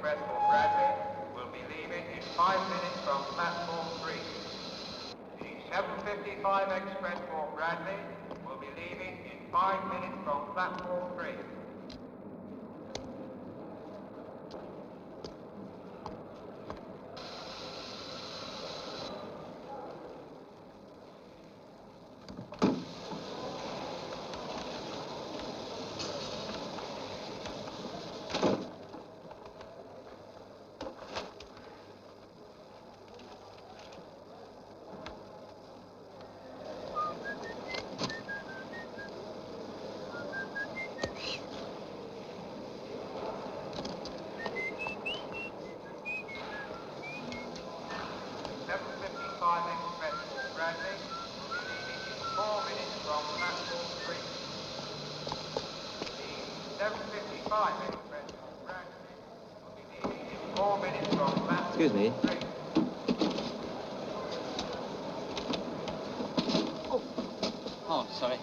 Express for Bradley will be leaving in 5 minutes from platform 3. The 7:55 Express for Bradley will be leaving in 5 minutes from platform 3. Excuse me. Oh, sorry.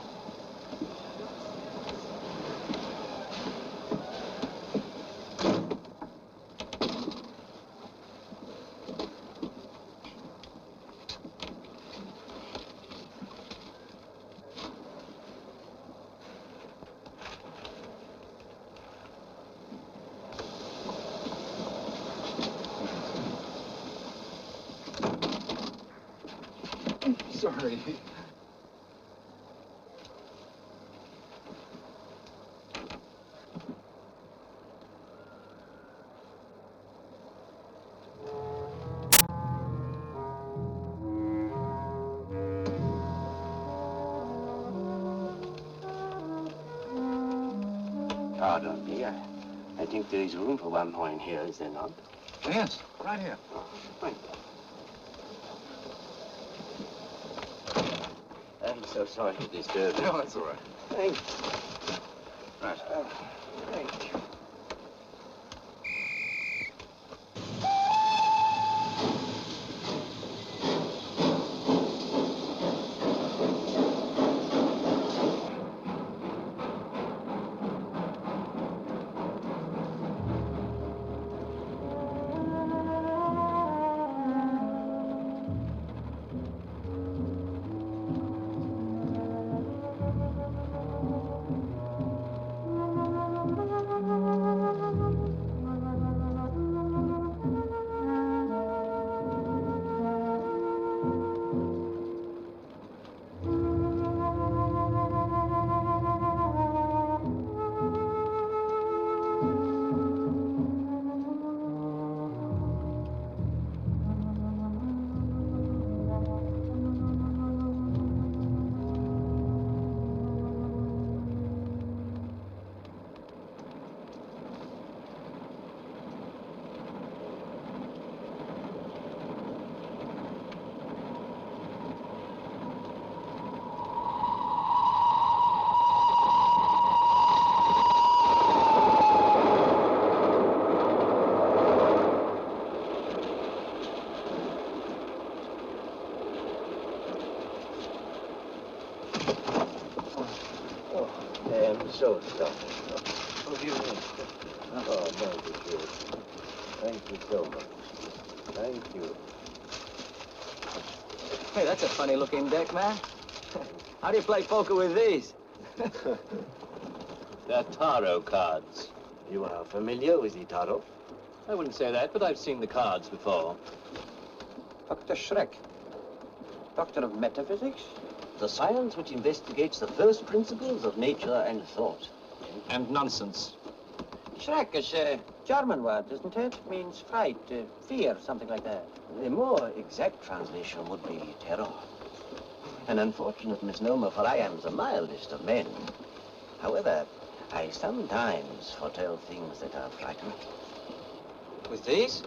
Sorry. Pardon me, I think there is room for one more in here, is there not? Yes, right here. Oh, thank you. I'm so sorry to disturb you. No, that's all right. Thank you. Right. Thank you. So sorry. What do you mean? Oh, Thank you, Jim. Thank you so much. Thank you. Hey, that's a funny-looking deck, man. How do you play poker with these? They're tarot cards. You are familiar with the tarot? I wouldn't say that, but I've seen the cards before. Doctor Schreck, doctor of metaphysics? The science which investigates the first principles of nature and thought. And nonsense. Schreck is a German word, isn't it? Means fright, fear, something like that. The more exact translation would be terror. An unfortunate misnomer, for I am the mildest of men. However, I sometimes foretell things that are frightening. With these?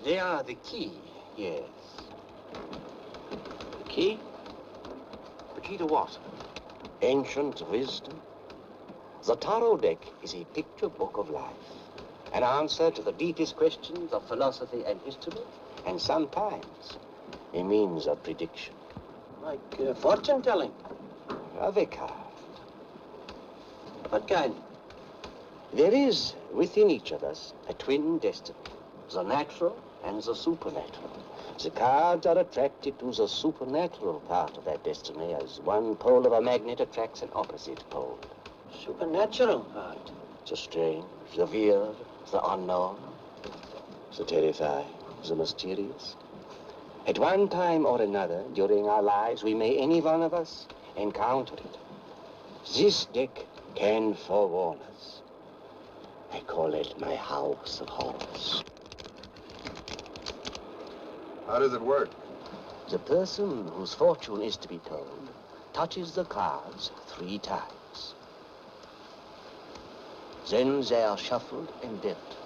They are the key, yes. The key? The key to what? Ancient wisdom. The tarot deck is a picture book of life. An answer to the deepest questions of philosophy and history, and sometimes a means of prediction. Like fortune-telling. Of a kind. What kind? There is within each of us a twin destiny, the natural and the supernatural. The cards are attracted to the supernatural part of that destiny as one pole of a magnet attracts an opposite pole. Supernatural part. The strange, the weird, the unknown, the terrifying, the mysterious. At one time or another during our lives, we may, any one of us, encounter it. This deck can forewarn us. I call it my house of horrors. How does it work? The person whose fortune is to be told touches the cards 3 times. Then they are shuffled and dealt.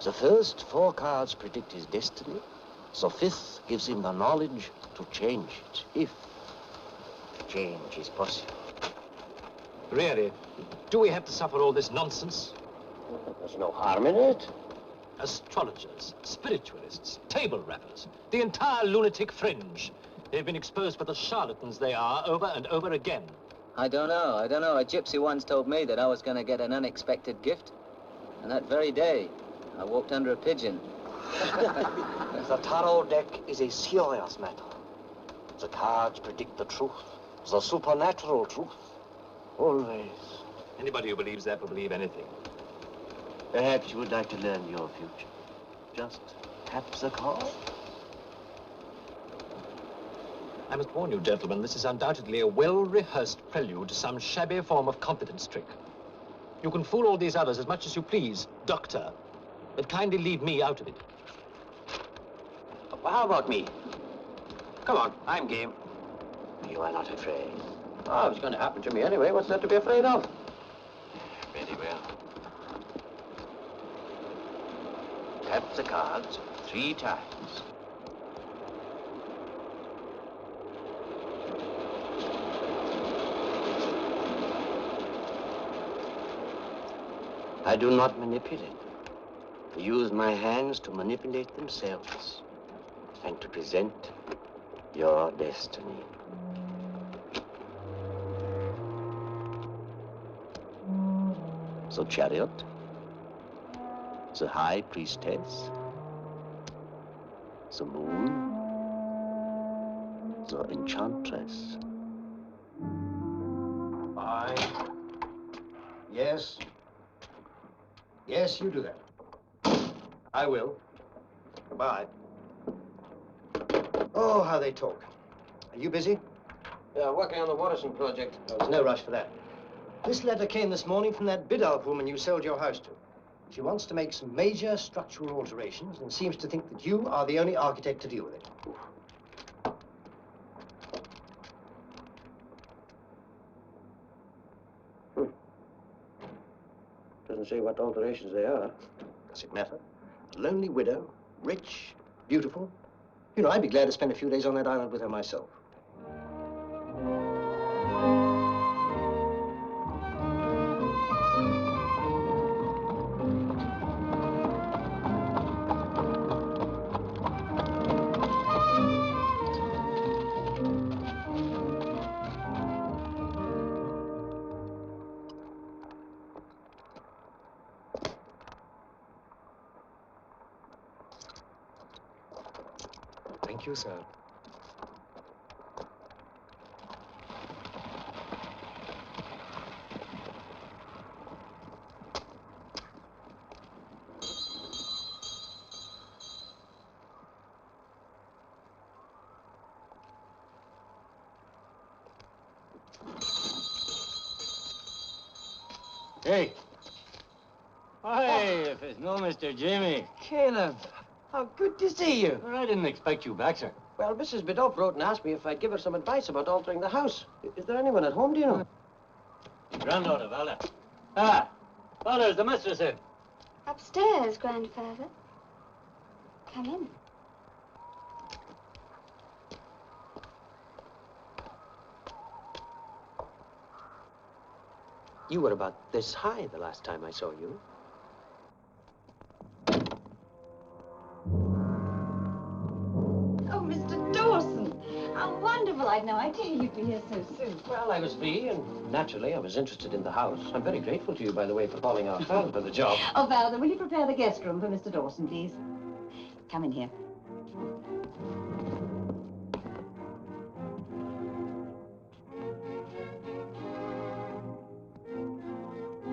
The first 4 cards predict his destiny. The 5th gives him the knowledge to change it, if change is possible. Really? Do we have to suffer all this nonsense? There's no harm in it. Astrologers, spiritualists, table rappers, the entire lunatic fringe. They've been exposed for the charlatans they are over and over again. I don't know. A gypsy once told me that I was going to get an unexpected gift. And that very day, I walked under a pigeon. The tarot deck is a serious matter. The cards predict the truth, the supernatural truth. Always. Anybody who believes that will believe anything. Perhaps you would like to learn your future. Just tap the card. I must warn you, gentlemen, this is undoubtedly a well-rehearsed prelude to some shabby form of confidence trick. You can fool all these others as much as you please, Doctor, but kindly leave me out of it. Well, how about me? Come on, I'm game. You are not afraid. Oh, it's going to happen to me anyway. What's there to be afraid of? Very well. Tap the cards 3 times. I do not manipulate. I use my hands to manipulate themselves and to present your destiny. The chariot, the high priestess, the moon, the enchantress. Yes. Yes, you do that. I will. Goodbye. Oh, how they talk. Are you busy? Yeah, working on the Watterson project. No, there's no rush for that. This letter came this morning from that Biddulph woman you sold your house to. She wants to make some major structural alterations and seems to think that you are the only architect to deal with it. Doesn't say what alterations they are. Does it matter? A lonely widow, rich, beautiful. You know, I'd be glad to spend a few days on that island with her myself. Thank you, sir. Hey. Hey, if it's no Mr. Jimmy. Caleb, how good to see you. Well, I didn't expect you back, sir. Well, Mrs. Biddulph wrote and asked me if I'd give her some advice about altering the house. Is there anyone at home, do you know? Granddaughter, Vala. Ah, Vala's the mistress here. Upstairs, grandfather. Come in. You were about this high the last time I saw you. Oh, Mr. Dawson. How wonderful. I'd no idea you'd be here so soon. Well, I was free, and naturally I was interested in the house. I'm very grateful to you, by the way, for calling out Val for the job. Oh, Valda, will you prepare the guest room for Mr. Dawson, please? Come in here.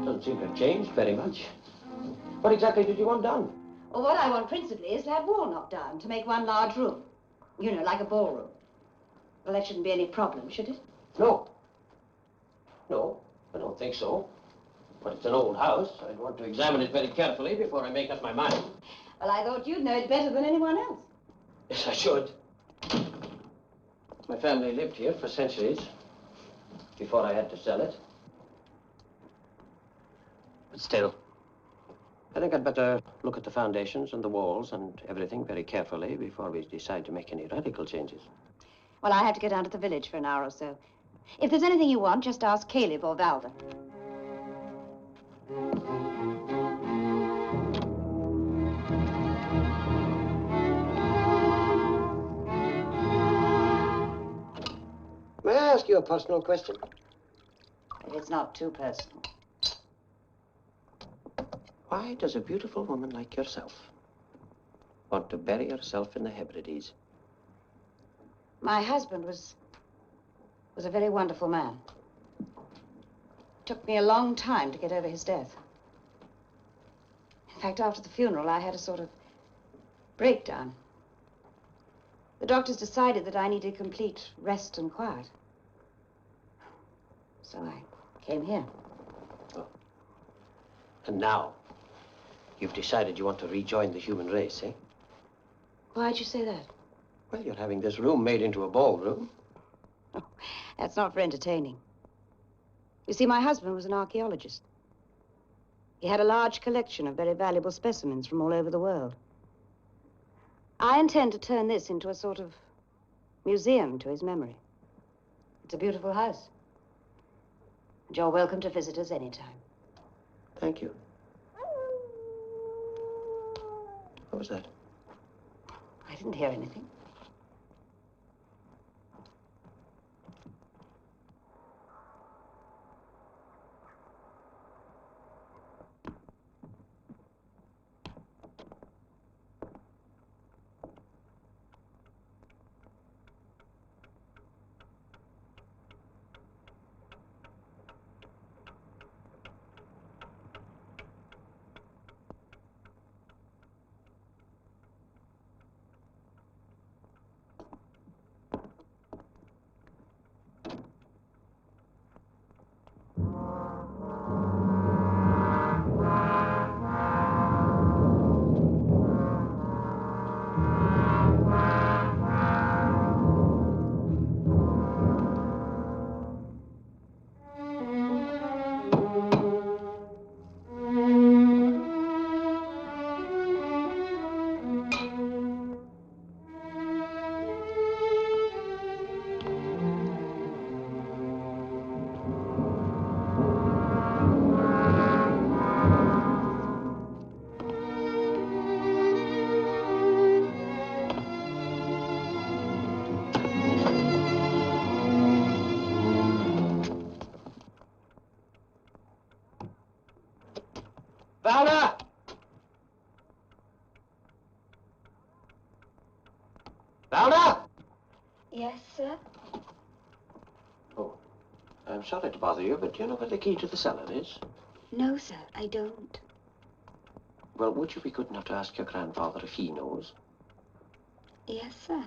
Doesn't seem to have changed very much. What exactly did you want done? Well, what I want principally is to have wall knocked down to make one large room. You know, like a ballroom. Well, that shouldn't be any problem, should it? No. No, I don't think so. But it's an old house. I'd want to examine it very carefully before I make up my mind. Well, I thought you'd know it better than anyone else. Yes, I should. My family lived here for centuries before I had to sell it. But still, I think I'd better look at the foundations and the walls and everything very carefully before we decide to make any radical changes. Well, I have to go down to the village for an hour or so. If there's anything you want, just ask Caleb or Valda. May I ask you a personal question? If it's not too personal. Why does a beautiful woman like yourself want to bury herself in the Hebrides? My husband was a very wonderful man. It took me a long time to get over his death. In fact, after the funeral, I had a sort of breakdown. The doctors decided that I needed complete rest and quiet. So I came here. Oh. And now, you've decided you want to rejoin the human race, eh? Why'd you say that? Well, you're having this room made into a ballroom. Oh, that's not for entertaining. You see, my husband was an archaeologist. He had a large collection of very valuable specimens from all over the world. I intend to turn this into a sort of museum to his memory. It's a beautiful house. And you're welcome to visit us anytime. Thank you. What was that? I didn't hear anything. sorry to bother you, but do you know where the key to the cellar is? No, sir, I don't. Well, would you be good enough to ask your grandfather if he knows? Yes, sir.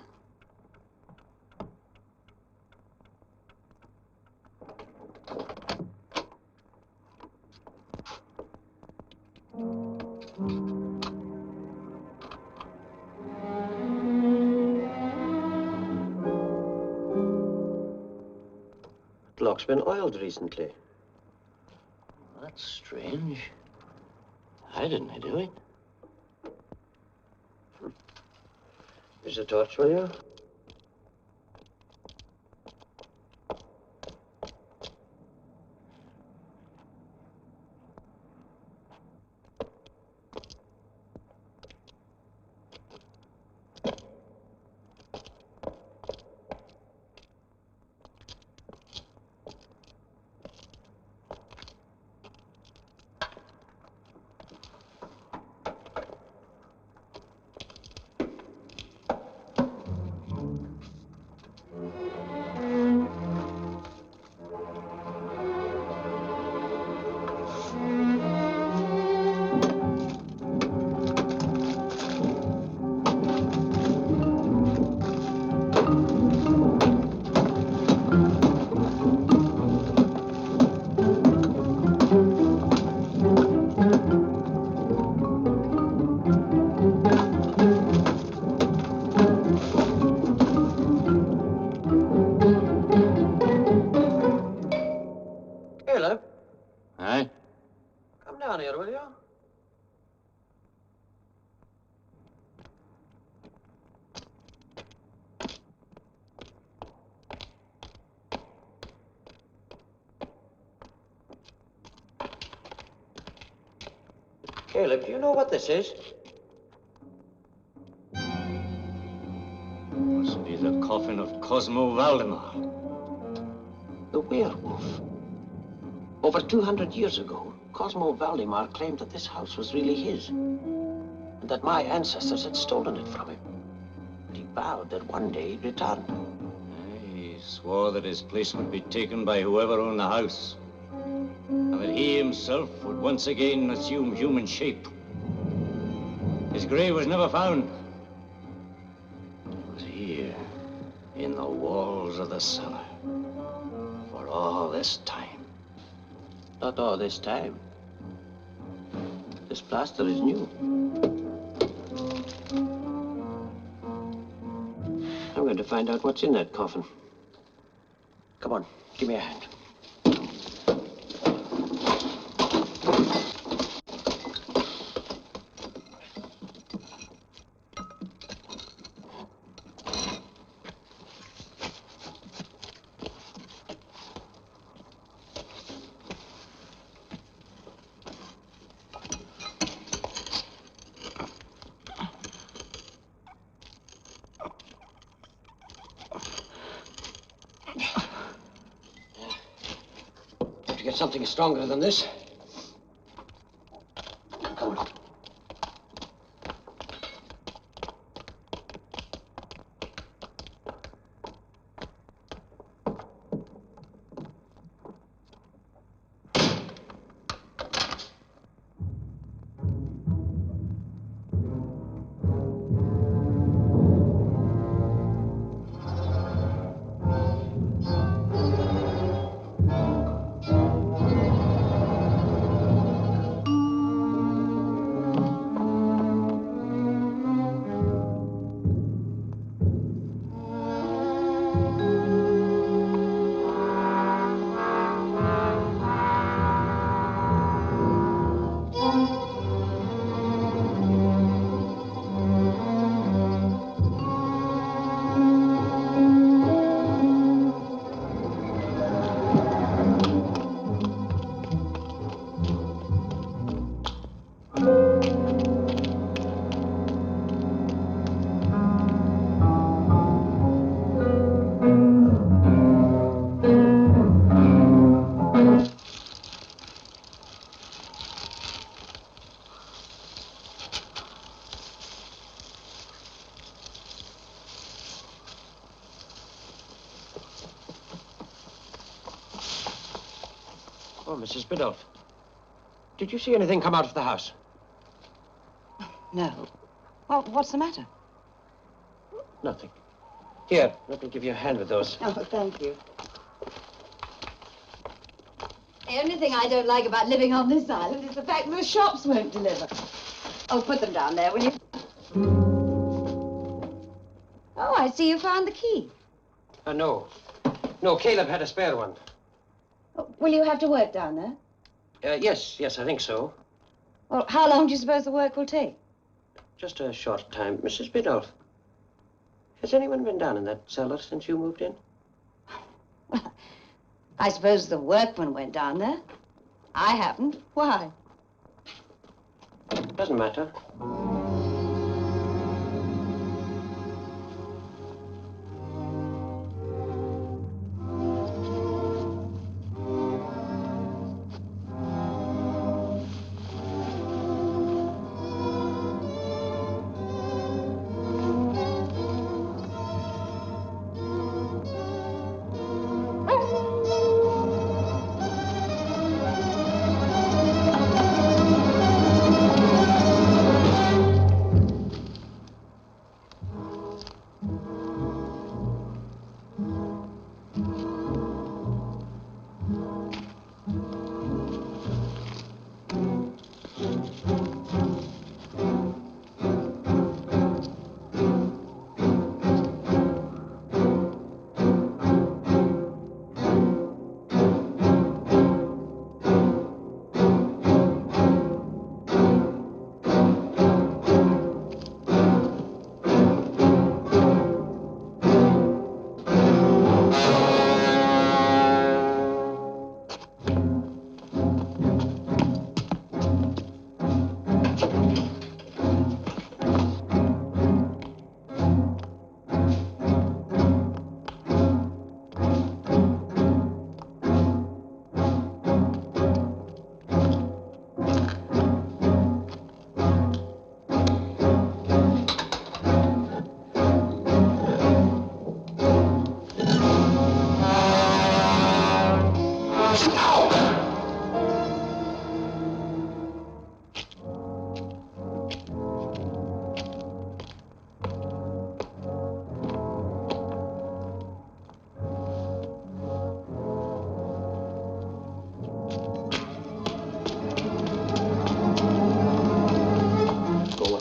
The lock's been oiled recently. That's strange. I didn't do it. Here's a torch, will you? Caleb, Aye? come down here, will you? Caleb, do you know what this is? Must be the coffin of Cosmo Valdemar. The werewolf. Over 200 years ago, Cosmo Valdemar claimed that this house was really his, and that my ancestors had stolen it from him. And he vowed that one day he'd return. He swore that his place would be taken by whoever owned the house, and that he himself would once again assume human shape. His grave was never found. It was here, in the walls of the cellar, for all this time. Not all this time. This plaster is new. I'm going to find out what's in that coffin. Come on, give me a hand. To get something stronger than this. Come on. Oh, Mrs. Biddulph. Did you see anything come out of the house? No. Well, what's the matter? Nothing. Here, let me give you a hand with those. Oh, thank you. The only thing I don't like about living on this island is the fact that the shops won't deliver. Oh, put them down there, will you? Oh, I see you found the key. No. No, Caleb had a spare one. Oh, will you have to work down there? Yes, I think so. Well, how long do you suppose the work will take? Just a short time. Mrs. Biddulph, has anyone been down in that cellar since you moved in? Well, I suppose the workman went down there. I haven't. Why? Doesn't matter.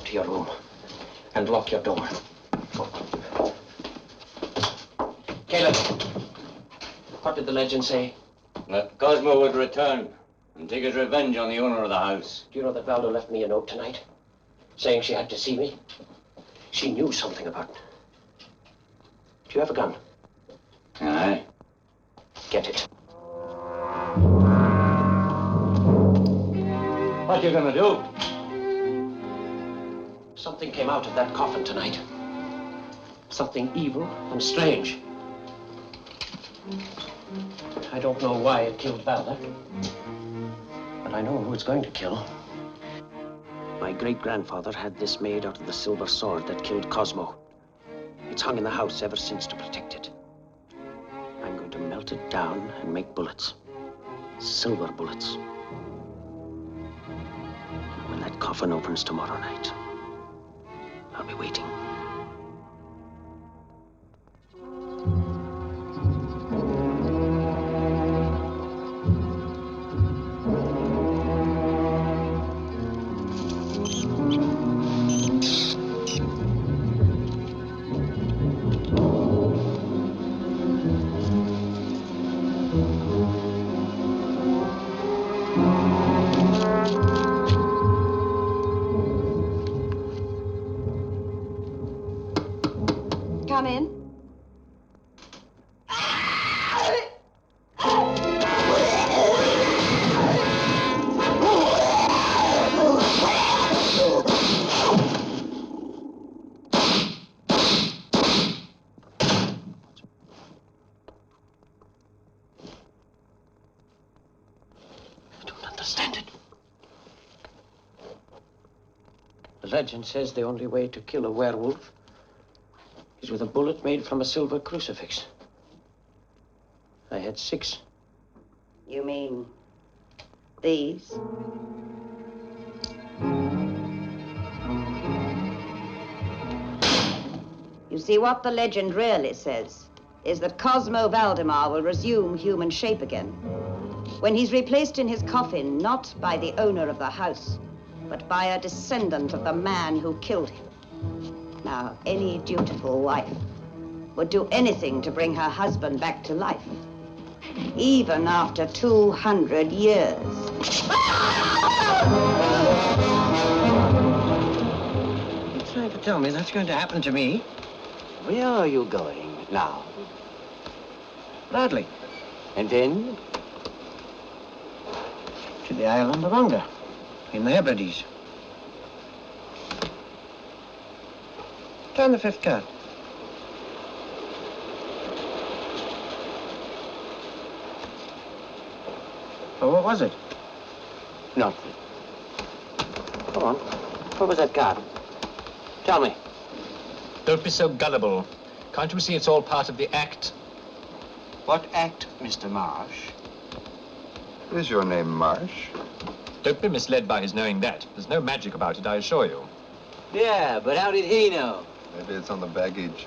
To your room and lock your door. Go. Caleb, what did the legend say? That Cosmo would return and take his revenge on the owner of the house. Do you know that Valdo left me a note tonight saying she had to see me? She knew something about it. Do you have a gun? Aye. Get it. What you gonna do? Something came out of that coffin tonight. Something evil and strange. I don't know why it killed Valda, but I know who it's going to kill. My great-grandfather had this made out of the silver sword that killed Cosmo. It's hung in the house ever since to protect it. I'm going to melt it down and make bullets. Silver bullets. And when that coffin opens tomorrow night, I'll be waiting. Come in. I don't understand it. The legend says the only way to kill a werewolf is with a bullet made from a silver crucifix. I had 6. You mean These. You see, what the legend really says is that Cosmo Valdemar will resume human shape again when he's replaced in his coffin not by the owner of the house, but by a descendant of the man who killed him. Now, any dutiful wife would do anything to bring her husband back to life, even after 200 years. You're trying to tell me that's going to happen to me? Where are you going now? Bradley. And then? To the island of Onga, in the Hebrides. Turn the fifth card. Oh, what was it? Nothing. Come on. What was that card? Tell me. Don't be so gullible. Can't you see it's all part of the act? What act, Mr. Marsh? Is your name Marsh? Don't be misled by his knowing that. There's no magic about it, I assure you. Yeah, but how did he know? Maybe it's on the baggage.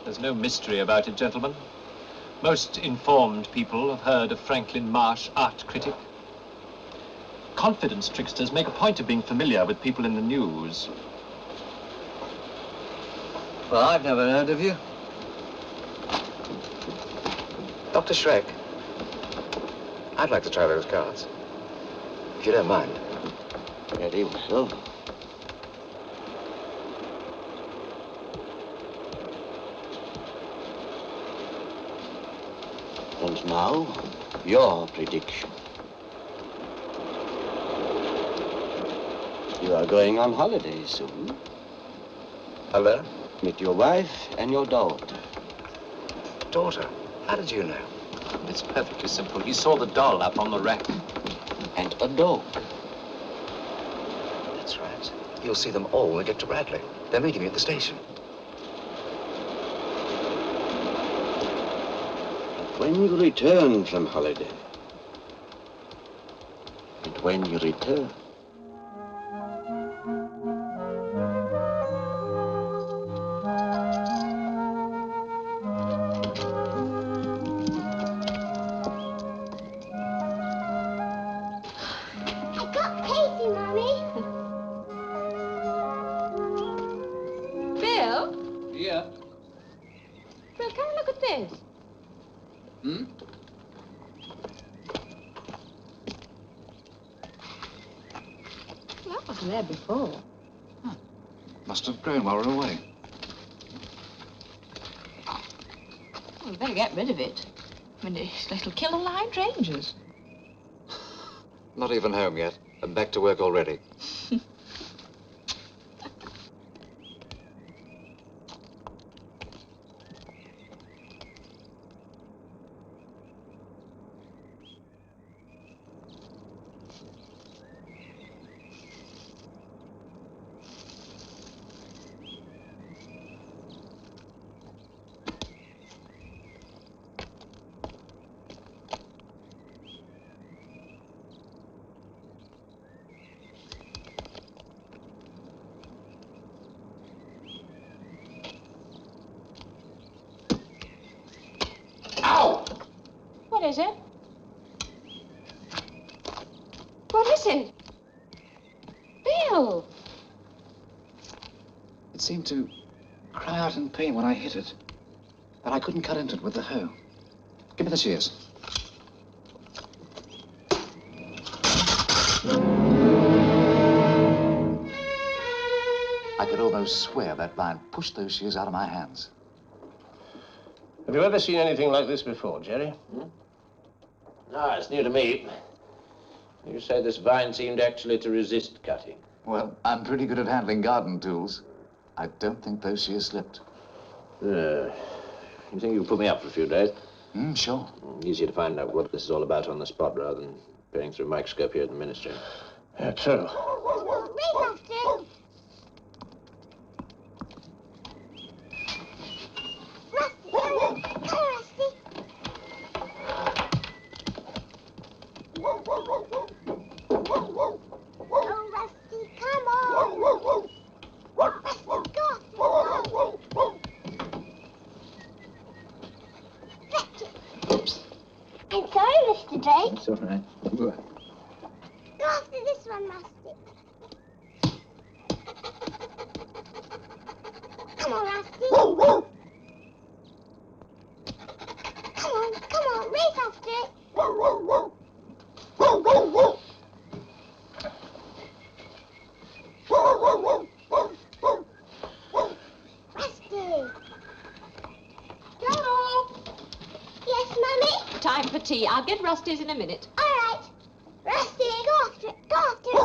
There's no mystery about it, gentlemen. Most informed people have heard of Franklin Marsh, art critic. Confidence tricksters make a point of being familiar with people in the news. Well, I've never heard of you. Doctor Schreck, I'd like to try those cards, if you don't mind. Very well. And now, your prediction. You are going on holiday soon. Hello? With your wife and your daughter. Daughter, how did you know? It's perfectly simple. He saw the doll up on the rack. And a dog. That's right. You'll see them all when we get to Bradley. They're meeting me at the station. When you return from holiday, and when you return, I got Casey, Mommy. Bill? Yeah. Bill, come and look at this. Hmm? Well, that wasn't there before. Must have grown while we were away. Well, we better get rid of it. I mean, it'll kill all our hydrangeas. Not even home yet, and back to work already. What is it? What is it? Bill! It seemed to cry out in pain when I hit it, but I couldn't cut into it with the hoe. Give me the shears. I could almost swear that lion pushed those shears out of my hands. Have you ever seen anything like this before, Jerry? No, it's new to me. You said this vine seemed actually to resist cutting. Well, I'm pretty good at handling garden tools. I don't think those shears slipped. You think you can put me up for a few days? Sure. Easier to find out what this is all about on the spot rather than peering through a microscope here at the ministry. Yeah, true. It's all right. Go after this one, Rusty. Come on, Rusty. Come on, race after it. Rusty. Carol! Yes, Mummy? Time for tea. I'll get Rusty's in a minute. All right. Rusty, go after it. Go after it.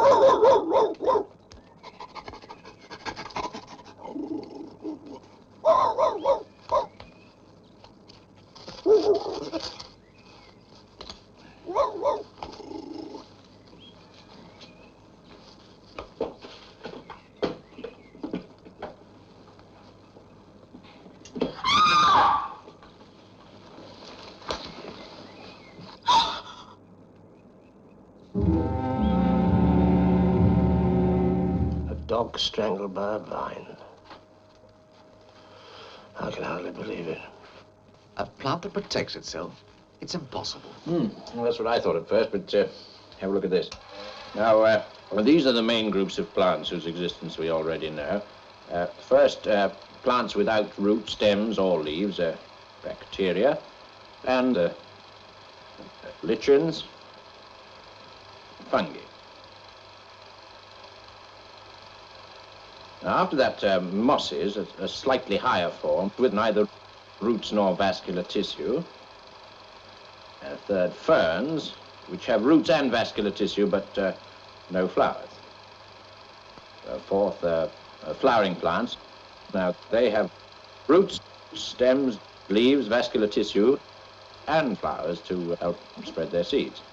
Dog strangled by a vine. I can hardly believe it. A plant that protects itself? It's impossible. Well, that's what I thought at first, but have a look at this. Now, well, these are the main groups of plants whose existence we already know. First, plants without roots, stems, or leaves, bacteria, and lichens, fungi. Now, after that, mosses, a slightly higher form, with neither roots nor vascular tissue. Third, ferns, which have roots and vascular tissue, but no flowers. Fourth, flowering plants. Now, they have roots, stems, leaves, vascular tissue, and flowers to help spread their seeds.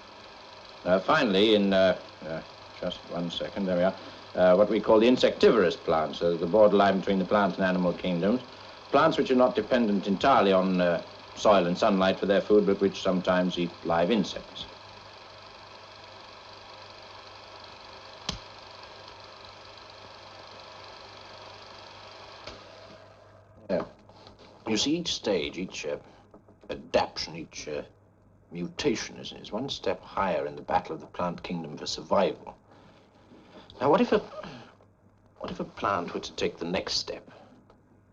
Finally, in just 1 second, there we are. What we call the insectivorous plants, the borderline between the plant and animal kingdoms. Plants which are not dependent entirely on soil and sunlight for their food, but which sometimes eat live insects. You see, each stage, each adaptation, each mutation is one step higher in the battle of the plant kingdom for survival. Now, what if a plant were to take the next step?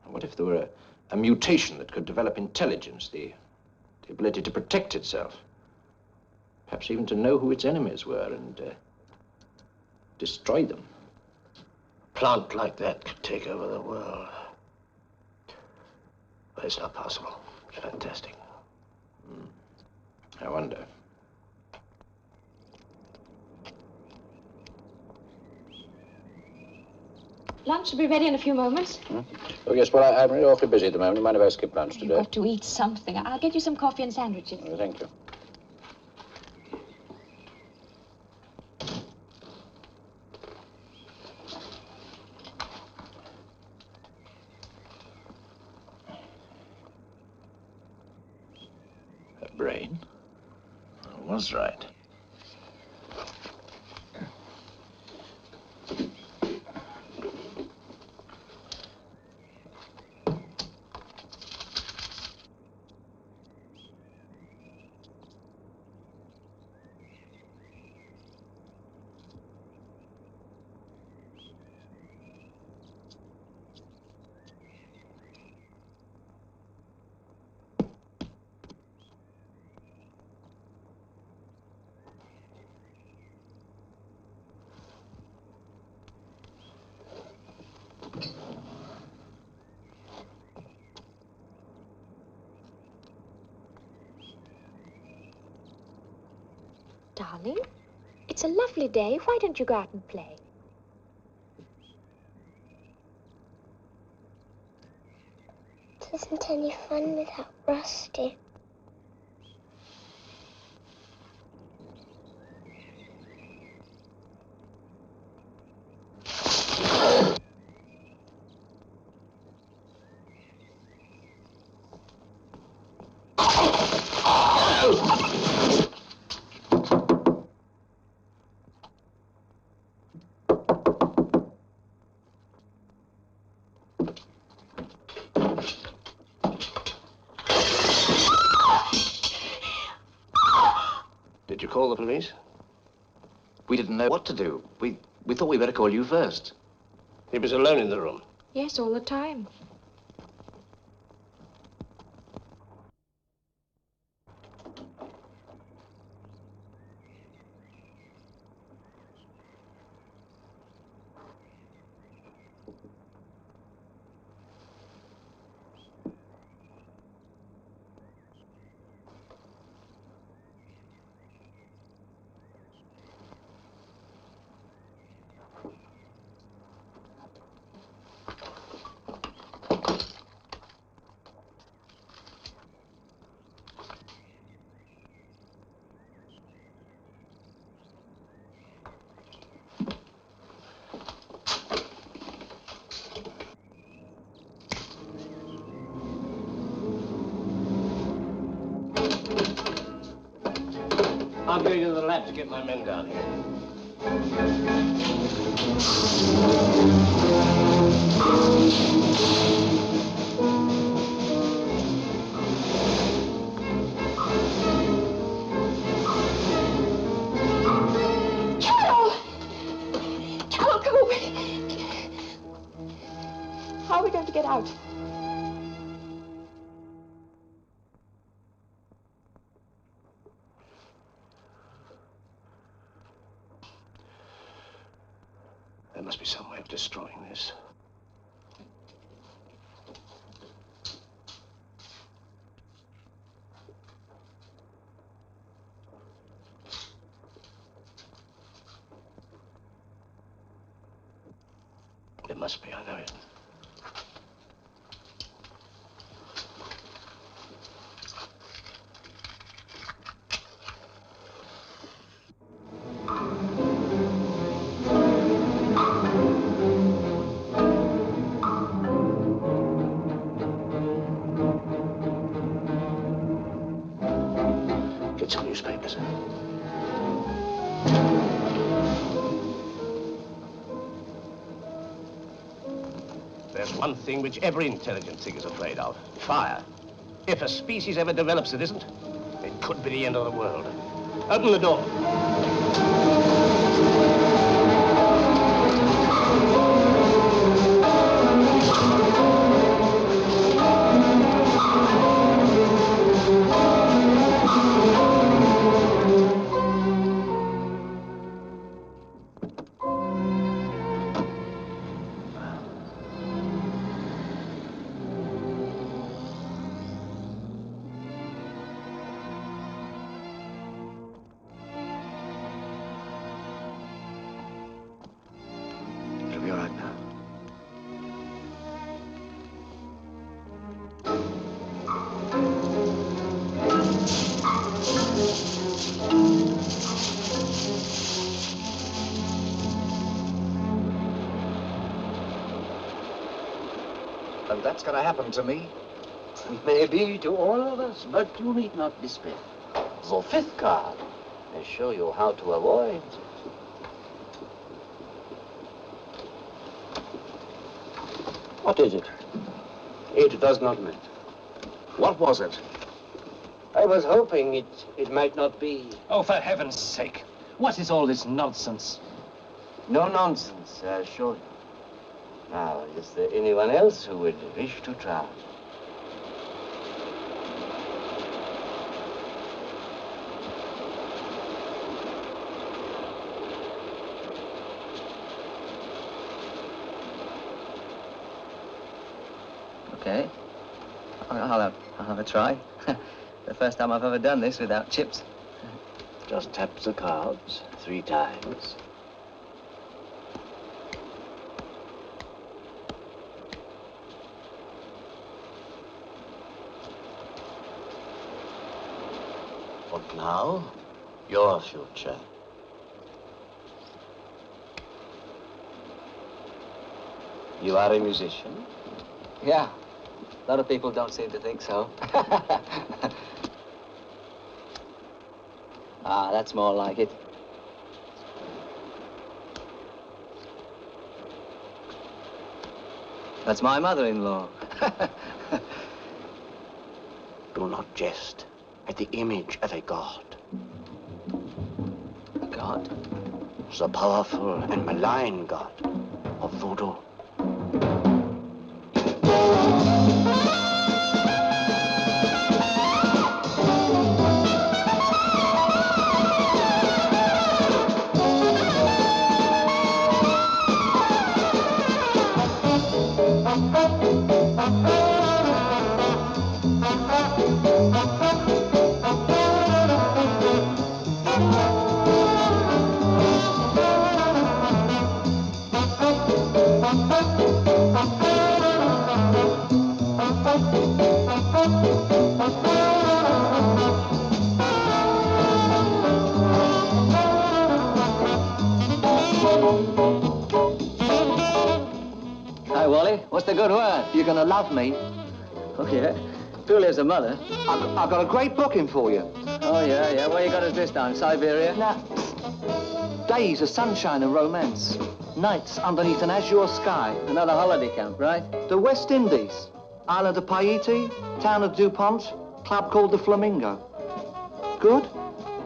What if there were a mutation that could develop intelligence, the ability to protect itself, perhaps even to know who its enemies were and destroy them? A plant like that could take over the world. But it's not possible. It's fantastic. I wonder. Lunch will be ready in a few moments. Oh, yes, well, I'm really awfully busy at the moment. You mind if I skip lunch today? You've got to eat something. I'll get you some coffee and sandwiches. Oh, thank you. A brain? I was right. Darling, it's a lovely day. Why don't you go out and play? It isn't any fun without Rusty. call the police? We didn't know what to do. We thought we'd better call you first. He was alone in the room. Yes, all the time. I'm going to the lab to get my men down here. Carol! Carol, come away! How are we going to get out? There must be some way of destroying this. There must be, I know it. Get some newspapers. There's one thing which every intelligent thing is afraid of. Fire. If a species ever develops that isn't, it could be the end of the world. Open the door. It'll be all right now. And that's going to happen to me. Maybe to all of us, but you need not despair. The fifth card may show you how to avoid. What is it? It does not matter. What was it? I was hoping it might not be. Oh, for heaven's sake. What is all this nonsense? No nonsense, I assure you. Now, is there anyone else who would wish to try? Okay. I'll have a try. The first time I've ever done this without chips. Just tap the cards 3 times. But now, your future. You are a musician? Yeah. A lot of people don't seem to think so. Ah, that's more like it. That's my mother-in-law. Do not jest at the image of a god. God. The powerful and malign God of voodoo. Hi, Wally. What's the good word? You're gonna love me. Oh, yeah? Julia's a mother. I've got a great booking for you. Oh, yeah. Where you got us this time? Siberia? Now, days of sunshine and romance. Nights underneath an azure sky. Another holiday camp, right? The West Indies. Island of Paiti, town of DuPont, club called the Flamingo. Good?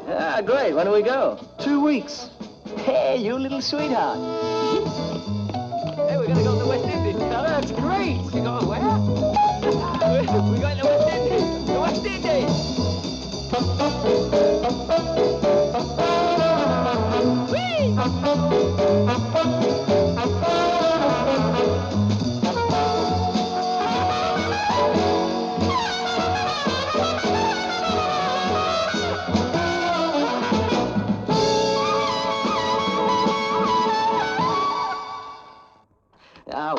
Yeah, great. When do we go? 2 weeks. Hey, you little sweetheart. Hey, we're gonna go to the West Indies, fella. That's great. You go where? We're going to the West Indies. The West Indies.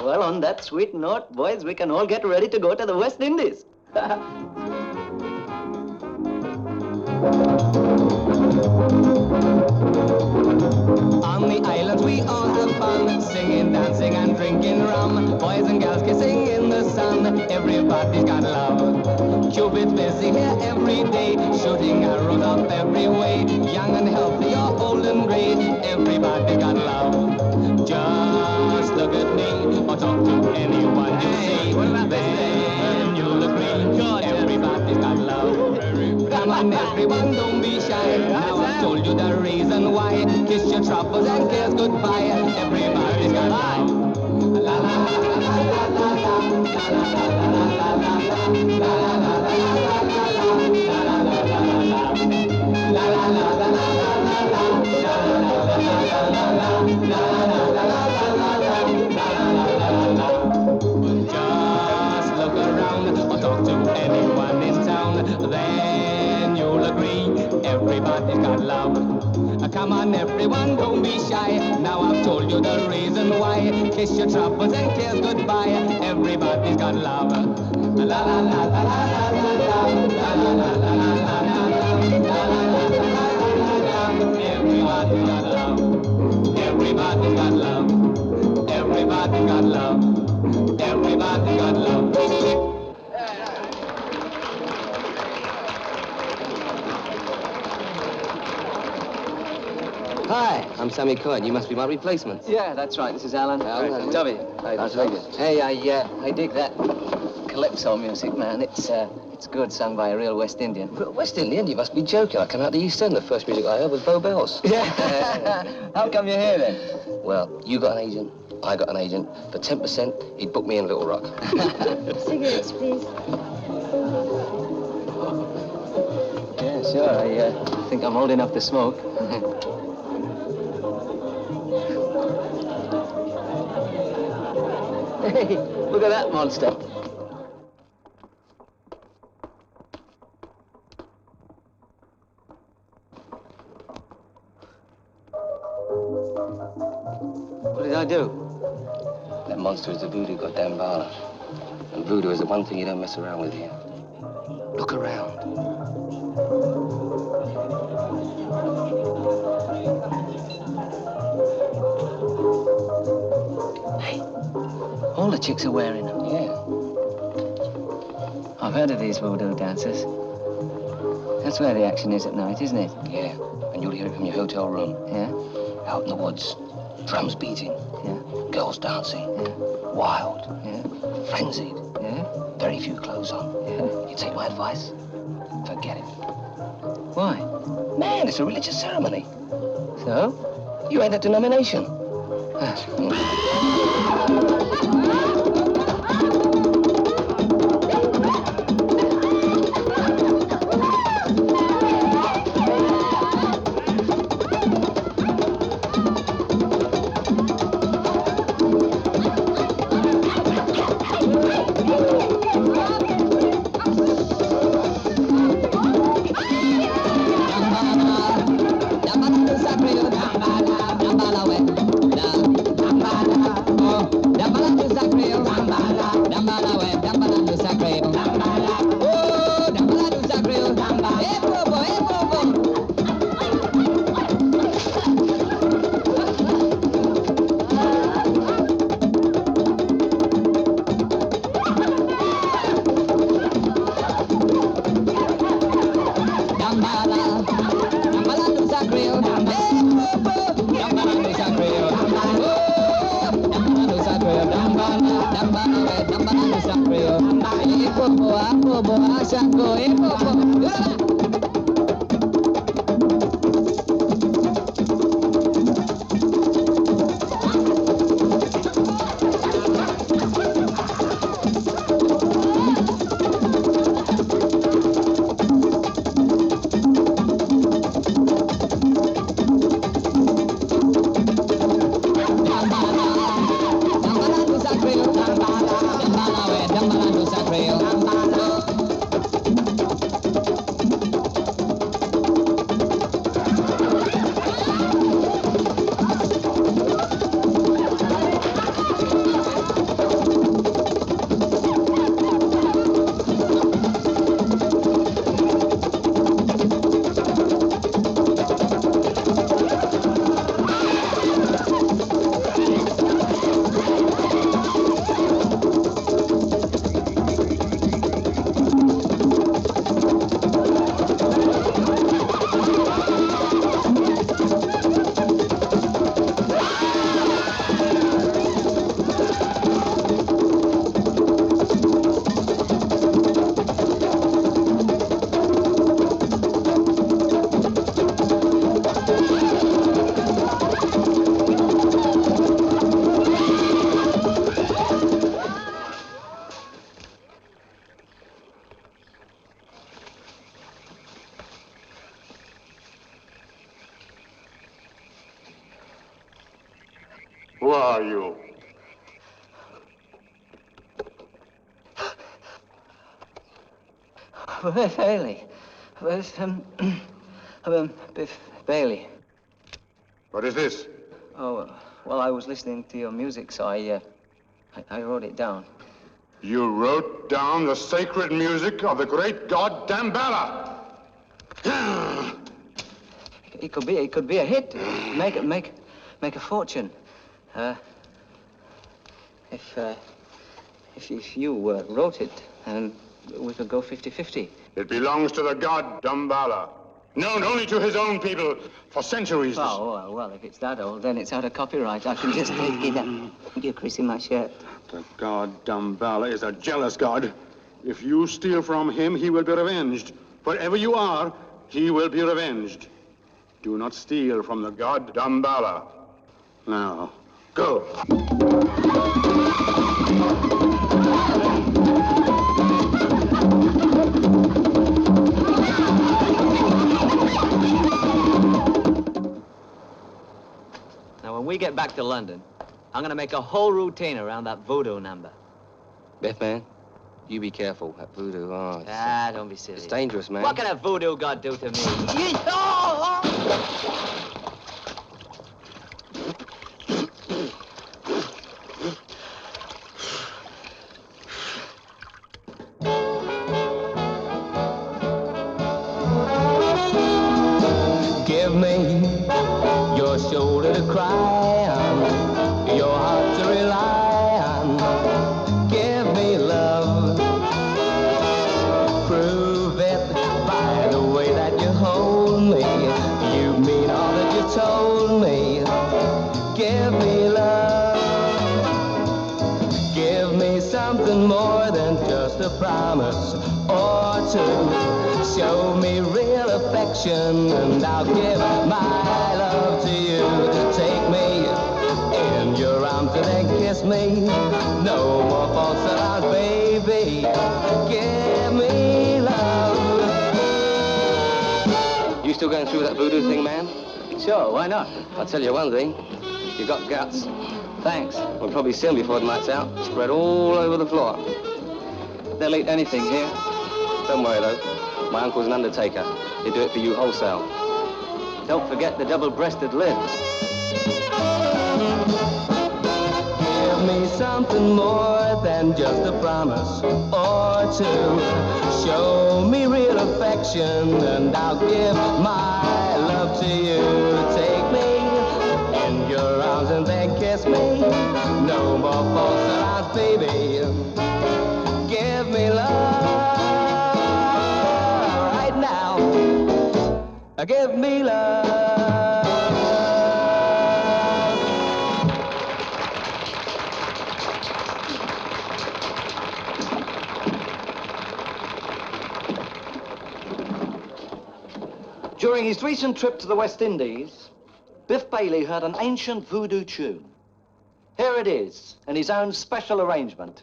Well, on that sweet note, boys, we can all get ready to go to the West Indies. On the islands we all have fun, singing, dancing and drinking rum. Boys and girls kissing in the sun, everybody's got love. Cupid's busy here every day, shooting arrows up every way. Young and healthy or old and grey, everybody got love. Just look at me, or talk to anyone you see, then you'll agree, everybody's got love. Come on everyone, don't be shy, now I've told you the reason why. Kiss your troubles and cares goodbye, everybody's got love. La la la la la la la, la la la la la la, la la la la just look around or talk to anyone in town, then you'll agree, everybody's got love. Come on everyone, don't be shy, now I've told you the reason why. Kiss your troubles and cares goodbye, everybody's got love. La la la la la la la la, la la la la la la la, la la la la la la, everybody's got love. Everybody's got love. Everybody's got love. Everybody's got love. Hi, I'm Sammy Coyne. You must be my replacement. Yeah, that's right. This is Alan. Alan. Toby. Las Vegas. Hey, I dig that calypso music, man. It's good, sung by a real West Indian. West Indian? You must be joking. I came out the East End. The first music I heard was Bow Bells. Yeah. How come you're here, then? Well, you got an agent. I got an agent. For 10%, he'd book me in Little Rock. Cigarettes, please. Yeah, sure. I think I'm old enough to smoke. Hey, look at that monster. What did I do? That monster is the voodoo goddamn Bala. And voodoo is the one thing you don't mess around with here. Look around. Hey, all the chicks are wearing them. Yeah. I've heard of these voodoo dancers. That's where the action is at night, isn't it? Yeah, and you'll hear it from your hotel room. Yeah? Out in the woods, drums beating. Yeah. Girls dancing. Yeah. Wild. Yeah. Frenzied. Yeah. Very few clothes on. Yeah. You take my advice? Forget it. Why? Man, it's a religious ceremony. So? You ain't that denomination. Who are you? Bailey. Where's, Biff Bailey. What is this? Oh, well, I was listening to your music, so I wrote it down. You wrote down the sacred music of the great god Damballa. It could be a hit. Make a fortune. If you wrote it, we could go 50-50. It belongs to the god Damballa, known only to his own people for centuries. Oh, well, if it's that old, then it's out of copyright. I can just take it and get Chris in my shirt. The god Damballa is a jealous god. If you steal from him, he will be revenged. Wherever you are, he will be revenged. Do not steal from the god Damballa. Now, go. Now, when we get back to London, I'm gonna make a whole routine around that voodoo number. Biff, man, you be careful. That voodoo, Don't be silly. It's dangerous, man. What can a voodoo god do to me? Give me your shoulder to cry on, your heart to rely on. Give me love. Prove it by the way that you hold me. You mean all that you told me. Give me love. Give me something more than just just a promise or two. Show me real affection and I'll give my love to you. Take me in your arms and then kiss me. No more false alarms, baby. Give me love. You still going through that voodoo thing, man? Sure, why not? I'll tell you one thing. You got guts. Thanks. We'll probably see 'em before the night's out. Spread all over the floor. They'll eat anything here. Don't worry, though. My uncle's an undertaker. He'll do it for you wholesale. Don't forget the double-breasted lid. Give me something more than just a promise or two. Show me real affection and I'll give my love to you. Take me in your arms and then kiss me. No more false alarms, baby. Give me love right now. Give me love. During his recent trip to the West Indies, Biff Bailey heard an ancient voodoo tune. Here it is, in his own special arrangement.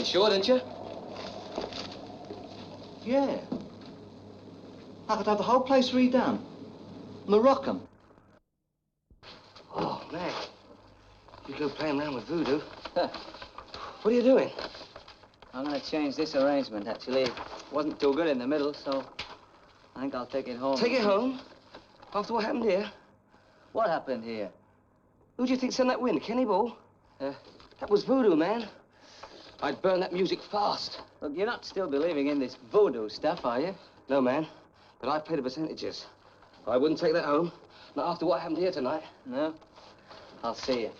Sure, didn't you? Yeah. I could have the whole place redone. Moroccan. Oh, man. You go playing around with voodoo. What are you doing? I'm going to change this arrangement, actually. It wasn't too good in the middle, so I think I'll take it home. Take it home? After what happened here? What happened here? Who do you think sent that wind? Kenny Ball? That was voodoo, man. I'd burn that music fast. Look, you're not still believing in this voodoo stuff, are you? No, man. But I pay the percentages. I wouldn't take that home. Not after what happened here tonight. No? I'll see you.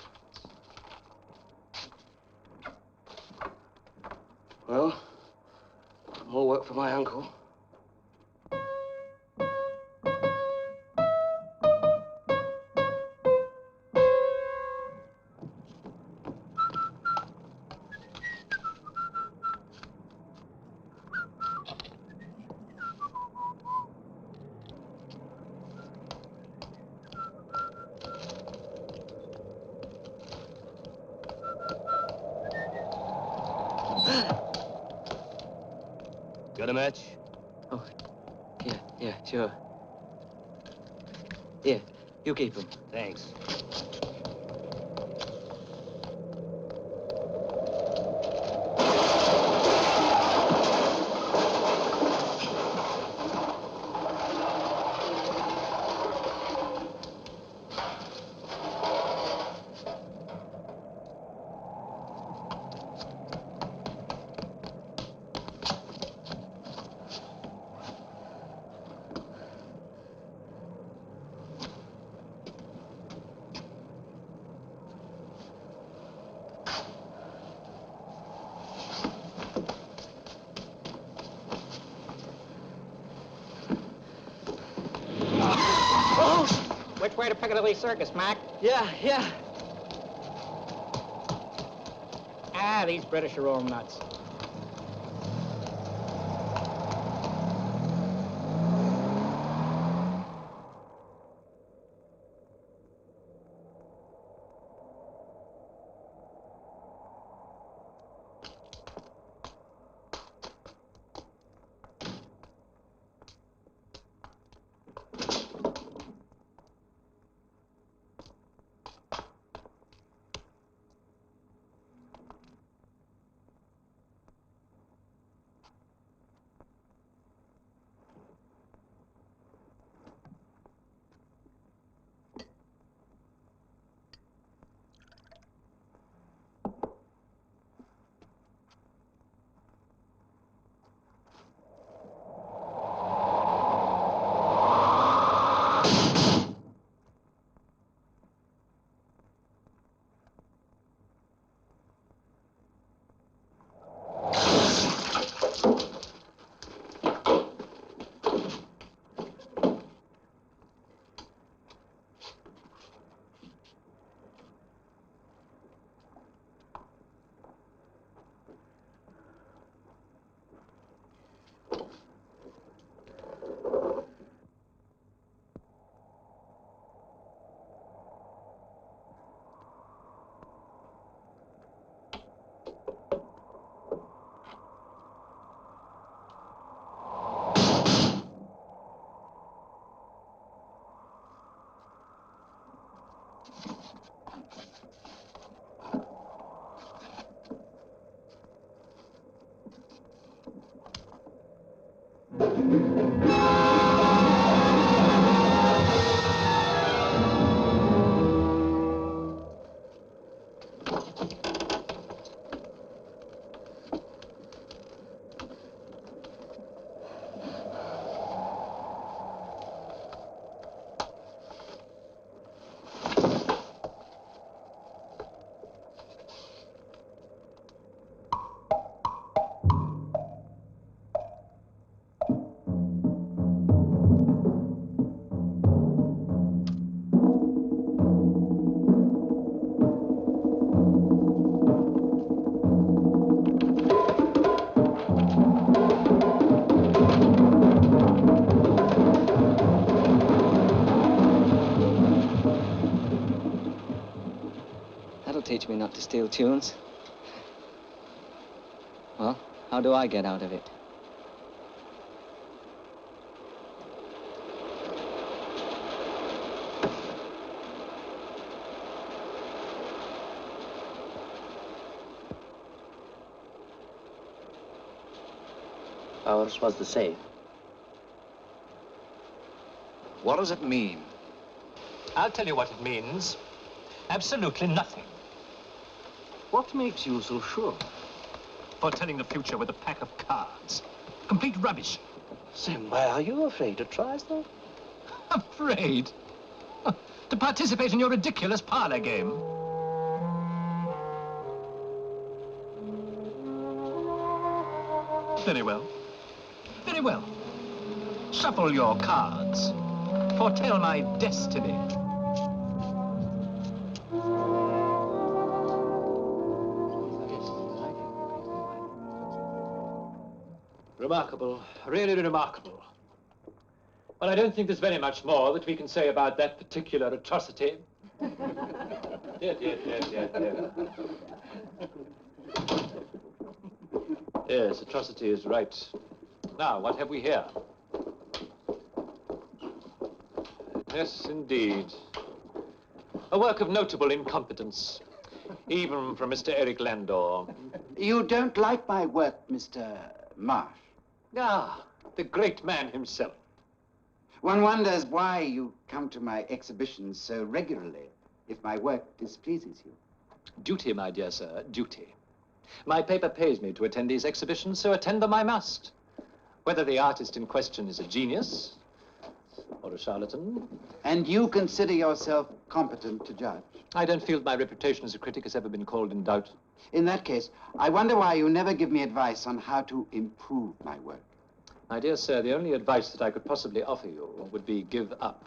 Well, more work for my uncle. Got a match? Oh, yeah, sure. Here, you keep them. Thanks. Which way to Piccadilly Circus, Mac? Yeah. Ah, these British are all nuts. Teach me not to steal tunes. Well, how do I get out of it? Ours was the same. What does it mean? I'll tell you what it means. Absolutely nothing. What makes you so sure? Foretelling the future with a pack of cards. Complete rubbish. Then why are you afraid to try them? Afraid? To participate in your ridiculous parlor game? Very well. Very well. Shuffle your cards. Foretell my destiny. Remarkable, really remarkable. Well, I don't think there's very much more that we can say about that particular atrocity. Yes. Yes, atrocity is right. Now, what have we here? Yes, indeed. A work of notable incompetence, even from Mr. Eric Landor. You don't like my work, Mr. Marsh? Ah, the great man himself. One wonders why you come to my exhibitions so regularly, if my work displeases you. Duty, my dear sir, duty. My paper pays me to attend these exhibitions, so attend them I must. Whether the artist in question is a genius or a charlatan. And you consider yourself competent to judge? I don't feel my reputation as a critic has ever been called in doubt. In that case, I wonder why you never give me advice on how to improve my work. My dear sir, the only advice that I could possibly offer you would be give up.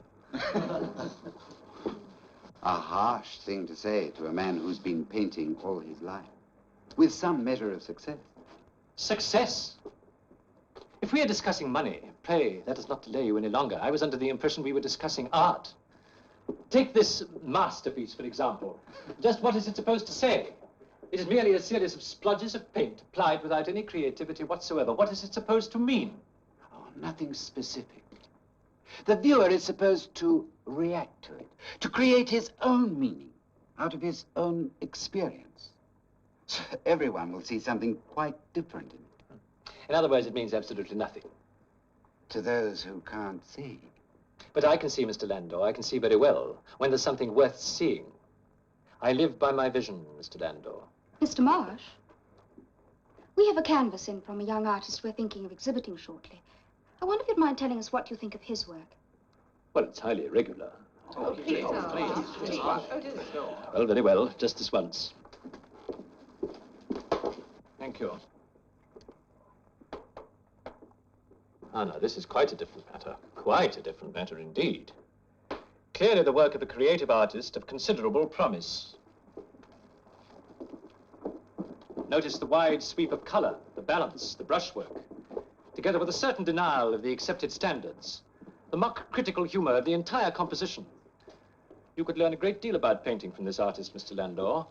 A harsh thing to say to a man who's been painting all his life, with some measure of success. Success? If we are discussing money, pray, let us not delay you any longer. I was under the impression we were discussing art. Take this masterpiece, for example. Just what is it supposed to say? It is merely a series of splodges of paint applied without any creativity whatsoever. What is it supposed to mean? Oh, nothing specific. The viewer is supposed to react to it, to create his own meaning out of his own experience. So everyone will see something quite different in it. In other words, it means absolutely nothing. To those who can't see. But I can see, Mr. Landor. I can see very well when there's something worth seeing. I live by my vision, Mr. Landor. Mr. Marsh, we have a canvas in from a young artist we're thinking of exhibiting shortly. I wonder if you'd mind telling us what you think of his work. Well, it's highly irregular. Oh, please. Well, very well. Just this once. Thank you. Ah, no, this is quite a different matter. Quite a different matter indeed. Clearly the work of a creative artist of considerable promise. Notice the wide sweep of color, the balance, the brushwork, together with a certain denial of the accepted standards, the mock critical humor of the entire composition. You could learn a great deal about painting from this artist, Mr. Landor.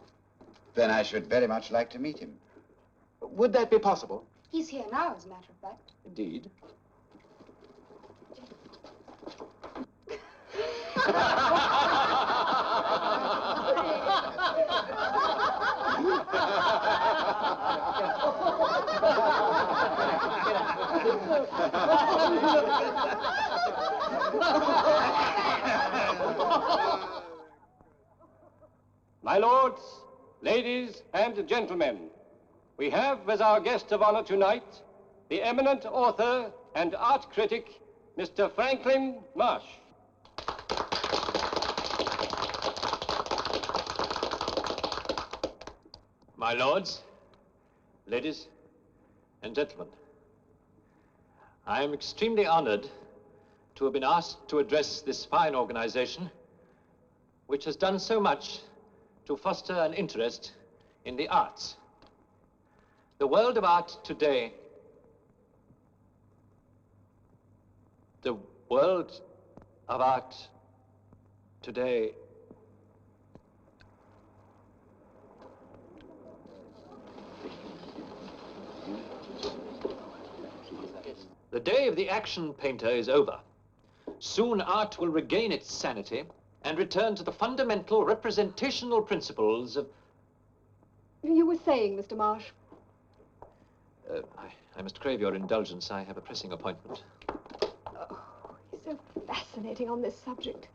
Then I should very much like to meet him. Would that be possible? He's here now, as a matter of fact. Indeed. My lords, ladies, and gentlemen, we have as our guest of honor tonight the eminent author and art critic, Mr. Franklin Marsh. My lords, ladies, and gentlemen, I am extremely honored to have been asked to address this fine organization, which has done so much to foster an interest in the arts. The world of art today, the world of art today The day of the action painter is over. Soon art will regain its sanity and return to the fundamental representational principles of... You were saying, Mr. Marsh. I must crave your indulgence. I have a pressing appointment. Oh, he's so fascinating on this subject.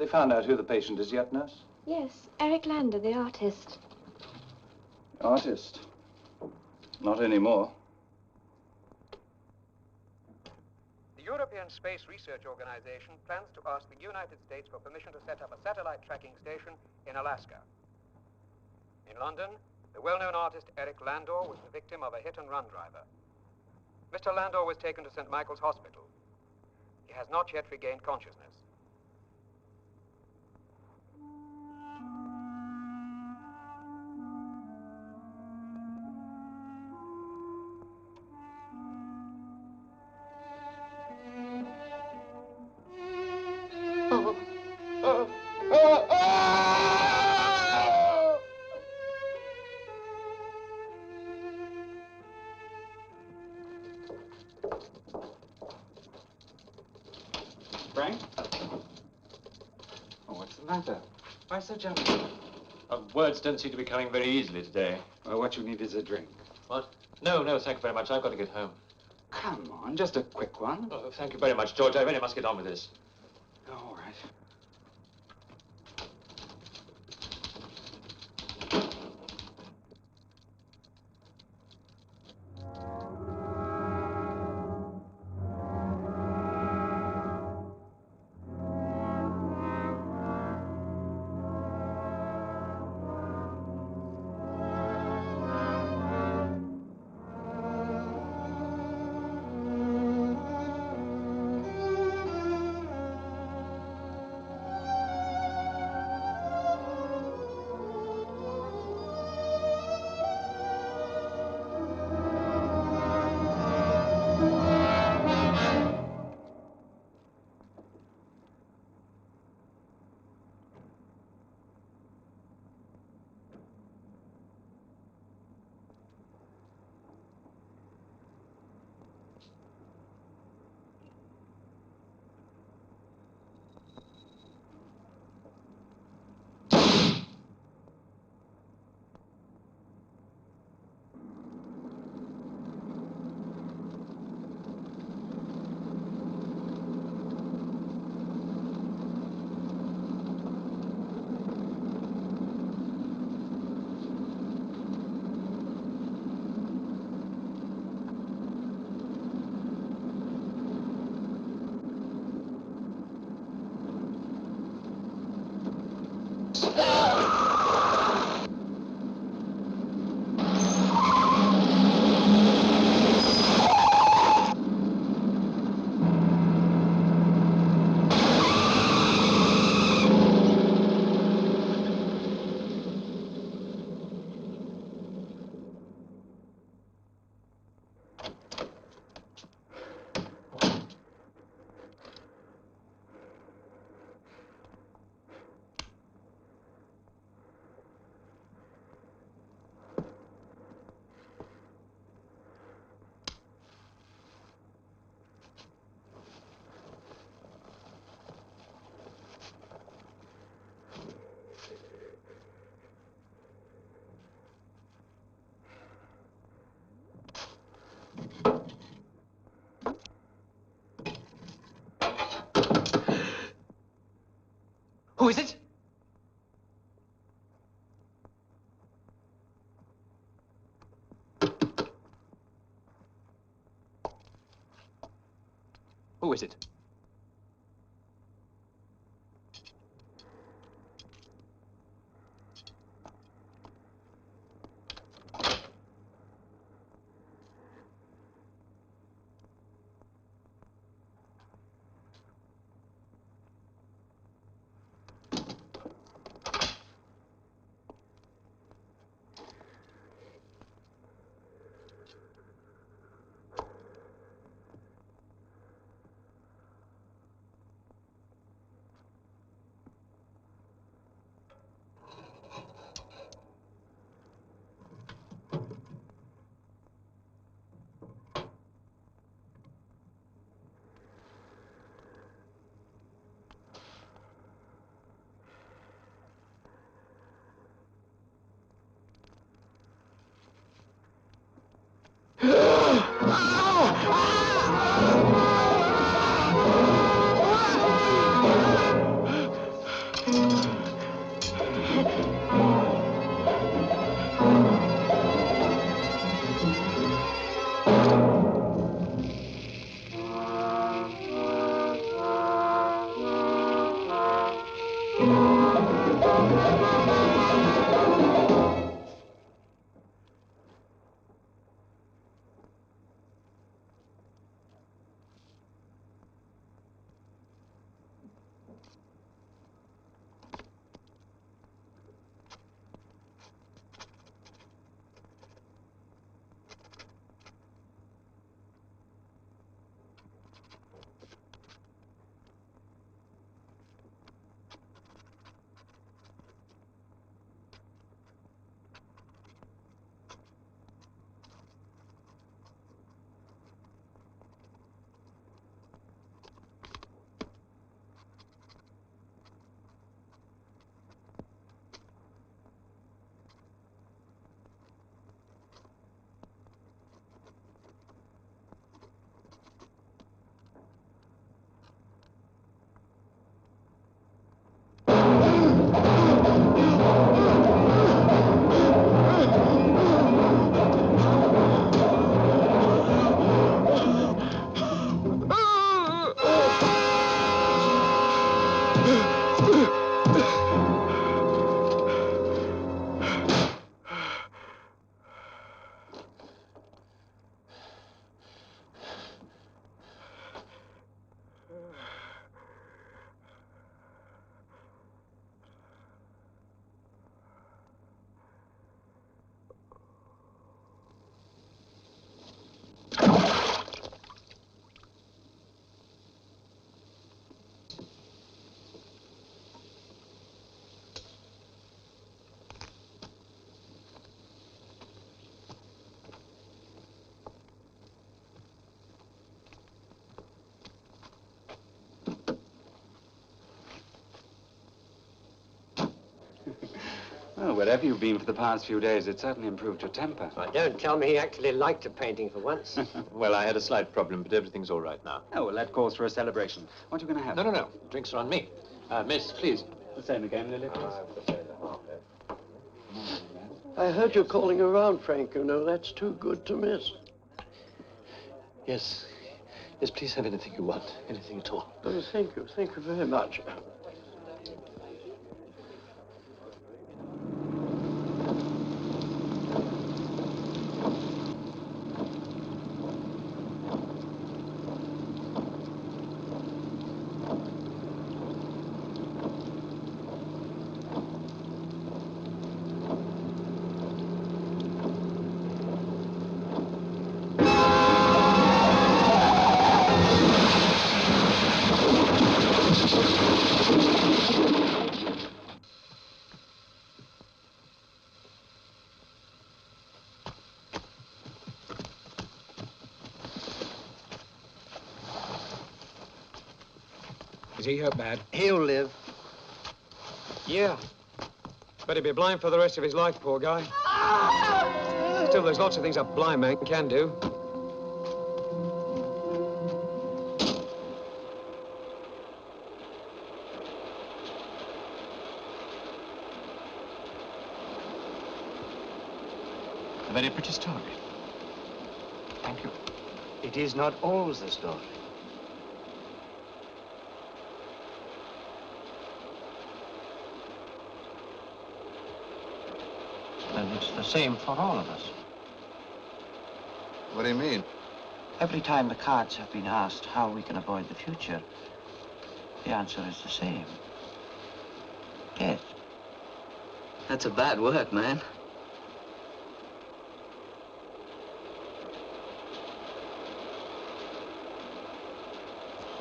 found out who the patient is yet, nurse? Yes, Eric Lander, the artist. Artist? Not anymore. The European Space Research Organization plans to ask the United States for permission to set up a satellite tracking station in Alaska. In London, the well-known artist Eric Landor was the victim of a hit-and-run driver. Mr. Landor was taken to St. Michael's Hospital. He has not yet regained consciousness. Frank? Oh, what's the matter? Why so gentle? Words don't seem to be coming very easily today. Well, what you need is a drink. What? No, no, thank you very much. I've got to get home. Come on, just a quick one. Oh, thank you very much, George. I really must get on with this. All right. Who is it? Who is it? wherever you've been for the past few days, it certainly improved your temper. Well, don't tell me he actually liked a painting for once. Well, I had a slight problem, but everything's all right now. Oh, well, that calls for a celebration. What are you going to have? No. Drinks are on me. Miss, please. The same again, Lily, please. I heard you calling around, Frank. You know, that's too good to miss. Yes. Yes, please have anything you want. Anything at all. Oh, thank you. Thank you very much. Is he hurt bad? He'll live. Yeah. But he'll be blind for the rest of his life, poor guy. Still, there's lots of things a blind man can do. A very pretty story. Thank you. It is not always the story. And it's the same for all of us. What do you mean? Every time the cards have been asked how we can avoid the future, the answer is the same. Death. That's a bad word, man.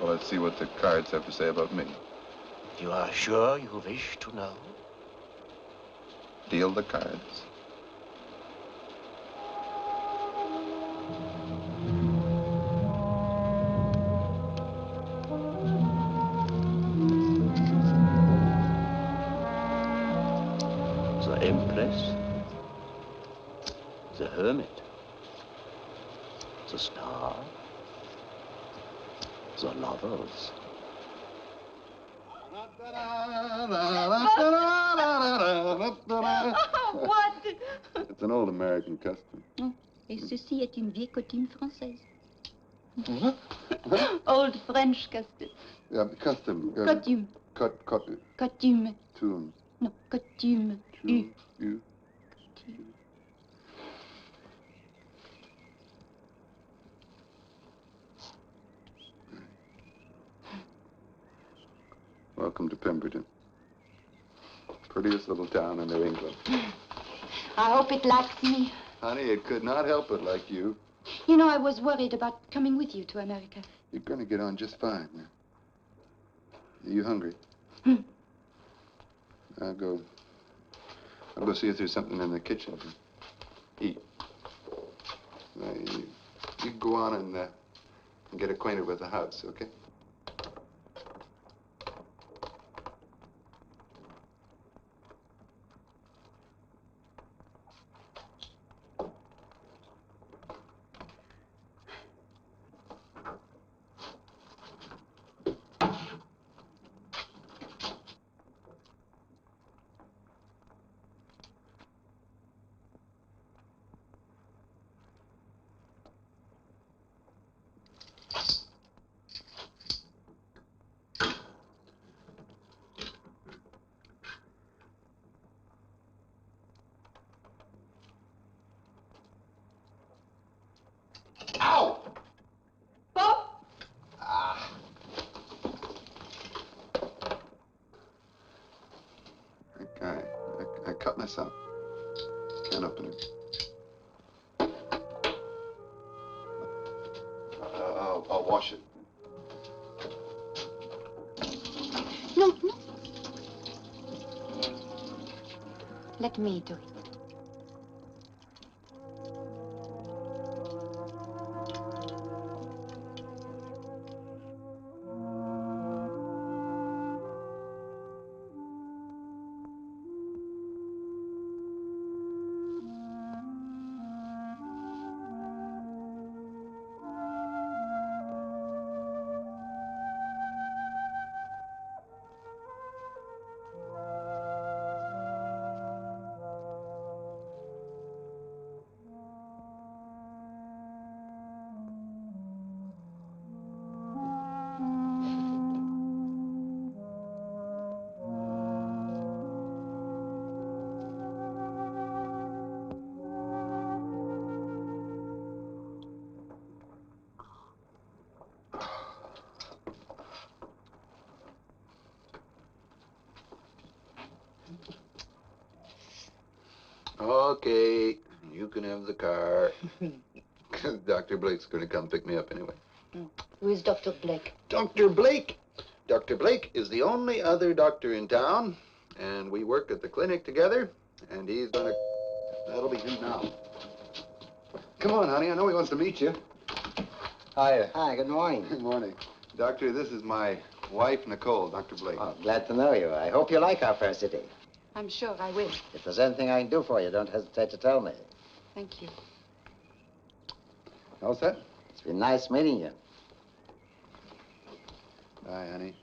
Well, let's see what the cards have to say about me. You are sure you wish to know? Deal the cards. The Empress, the Hermit, the Star, the Lovers. What? It's an old American custom. Et ceci est une vieille coutume française. Old French custom. Yeah, custom. Coutume. Coutume. Tune. No, coutume. You. Welcome to Pemberton. Prettiest little town in New England. I hope it likes me. Honey, it could not help it like you. You know, I was worried about coming with you to America. You're going to get on just fine. Are you hungry? I'll go see if there's something in the kitchen to eat. You go on and get acquainted with the house, okay? Ow! Bob? I cut myself. Can't open it. I'll wash it. No. Let me do it. Okay, you can have the car. Dr. Blake's going to come pick me up anyway. Who is Dr. Blake? Dr. Blake? Dr. Blake is the only other doctor in town, and we work at the clinic together, and he's going to... That'll be him now. Come on, honey. I know he wants to meet you. Hi. Hi, good morning. Good morning. Doctor, this is my wife, Nicole, Dr. Blake. Oh, glad to know you. I hope you like our fair city. I'm sure I will. If there's anything I can do for you, don't hesitate to tell me. Thank you. All set? It's been nice meeting you. Bye, honey.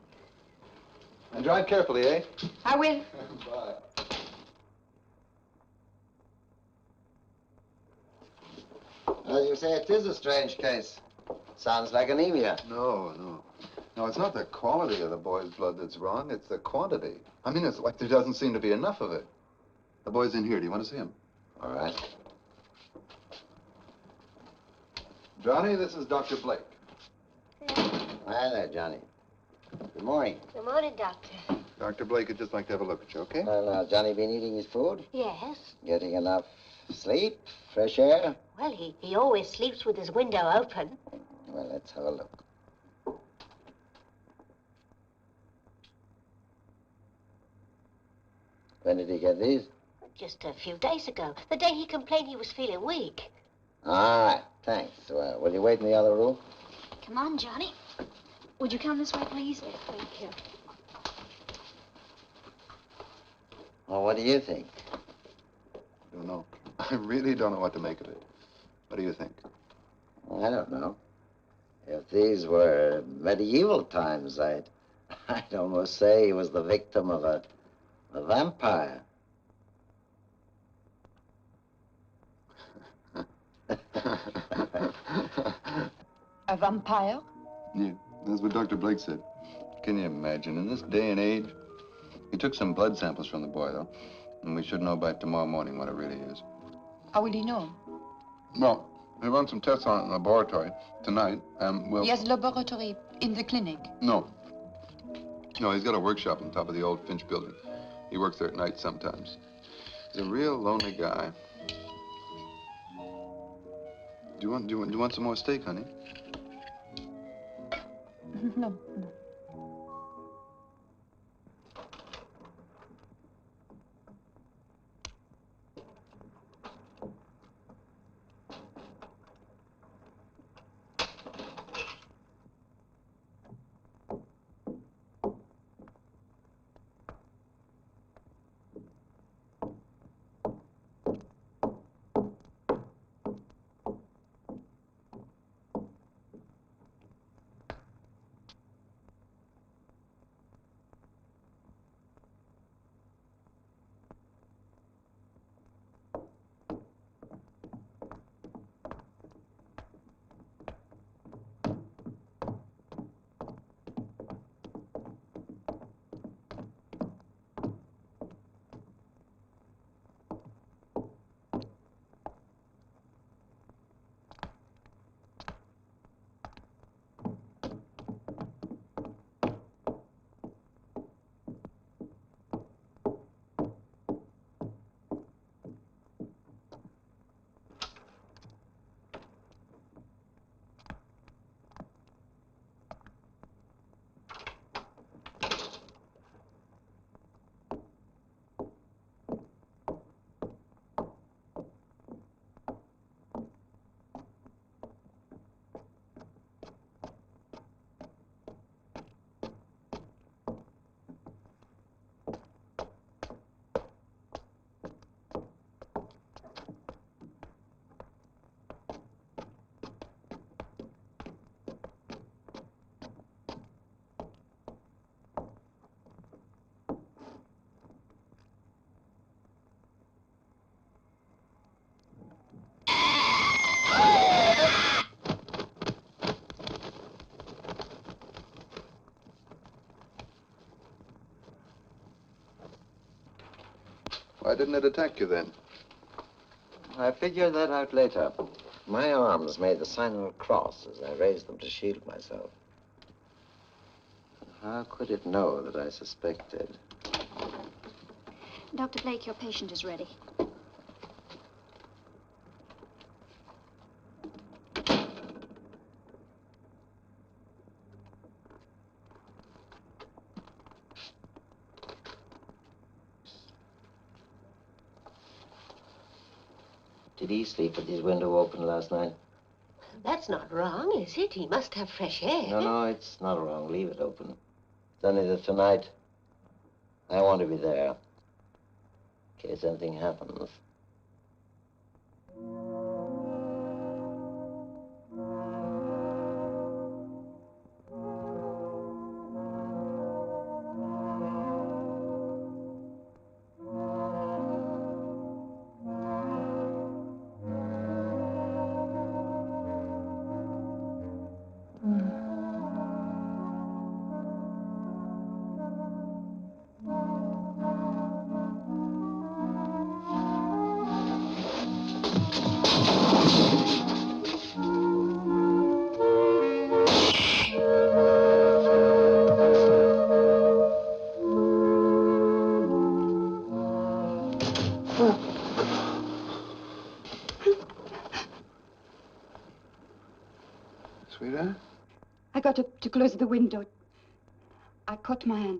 And drive carefully, eh? I will. Bye. Well, you say it is a strange case. Sounds like anemia. No, it's not the quality of the boy's blood that's wrong. It's the quantity. I mean, it's like there doesn't seem to be enough of it. The boy's in here. Do you want to see him? All right. Johnny, this is Dr. Blake. Hi there, Johnny. Good morning. Good morning, Doctor. Dr. Blake would just like to have a look at you, okay? Well, Johnny been eating his food? Yes. Getting enough sleep? Fresh air? Well, he always sleeps with his window open. Well, let's have a look. When did he get these? Just a few days ago. The day he complained he was feeling weak. All right, thanks. Well, will you wait in the other room? Come on, Johnny. Would you come this way, please? Thank you. Well, what do you think? Don't know. I really don't know what to make of it. What do you think? Well, I don't know. If these were medieval times, I'd almost say he was the victim of a vampire. A vampire? Yeah, that's what Dr. Blake said. Can you imagine, in this day and age? He took some blood samples from the boy, though, and we should know by tomorrow morning what it really is. How will he know? Well, we run some tests on it in the laboratory tonight, and we'll... He has a laboratory in the clinic. No, he's got a workshop on top of the old Finch building. He works there at night sometimes. He's a real lonely guy. Do you want some more steak, honey? No. Why didn't it attack you then? I figured that out later. My arms made the sign of a cross as I raised them to shield myself. How could it know that I suspected? Dr. Blake, your patient is ready. Did he sleep with his window open last night? That's not wrong, is it? He must have fresh air. No, it's not wrong. Leave it open. It's only that tonight, I want to be there. In case anything happens. Sweetheart? I got up to close the window. I caught my hand.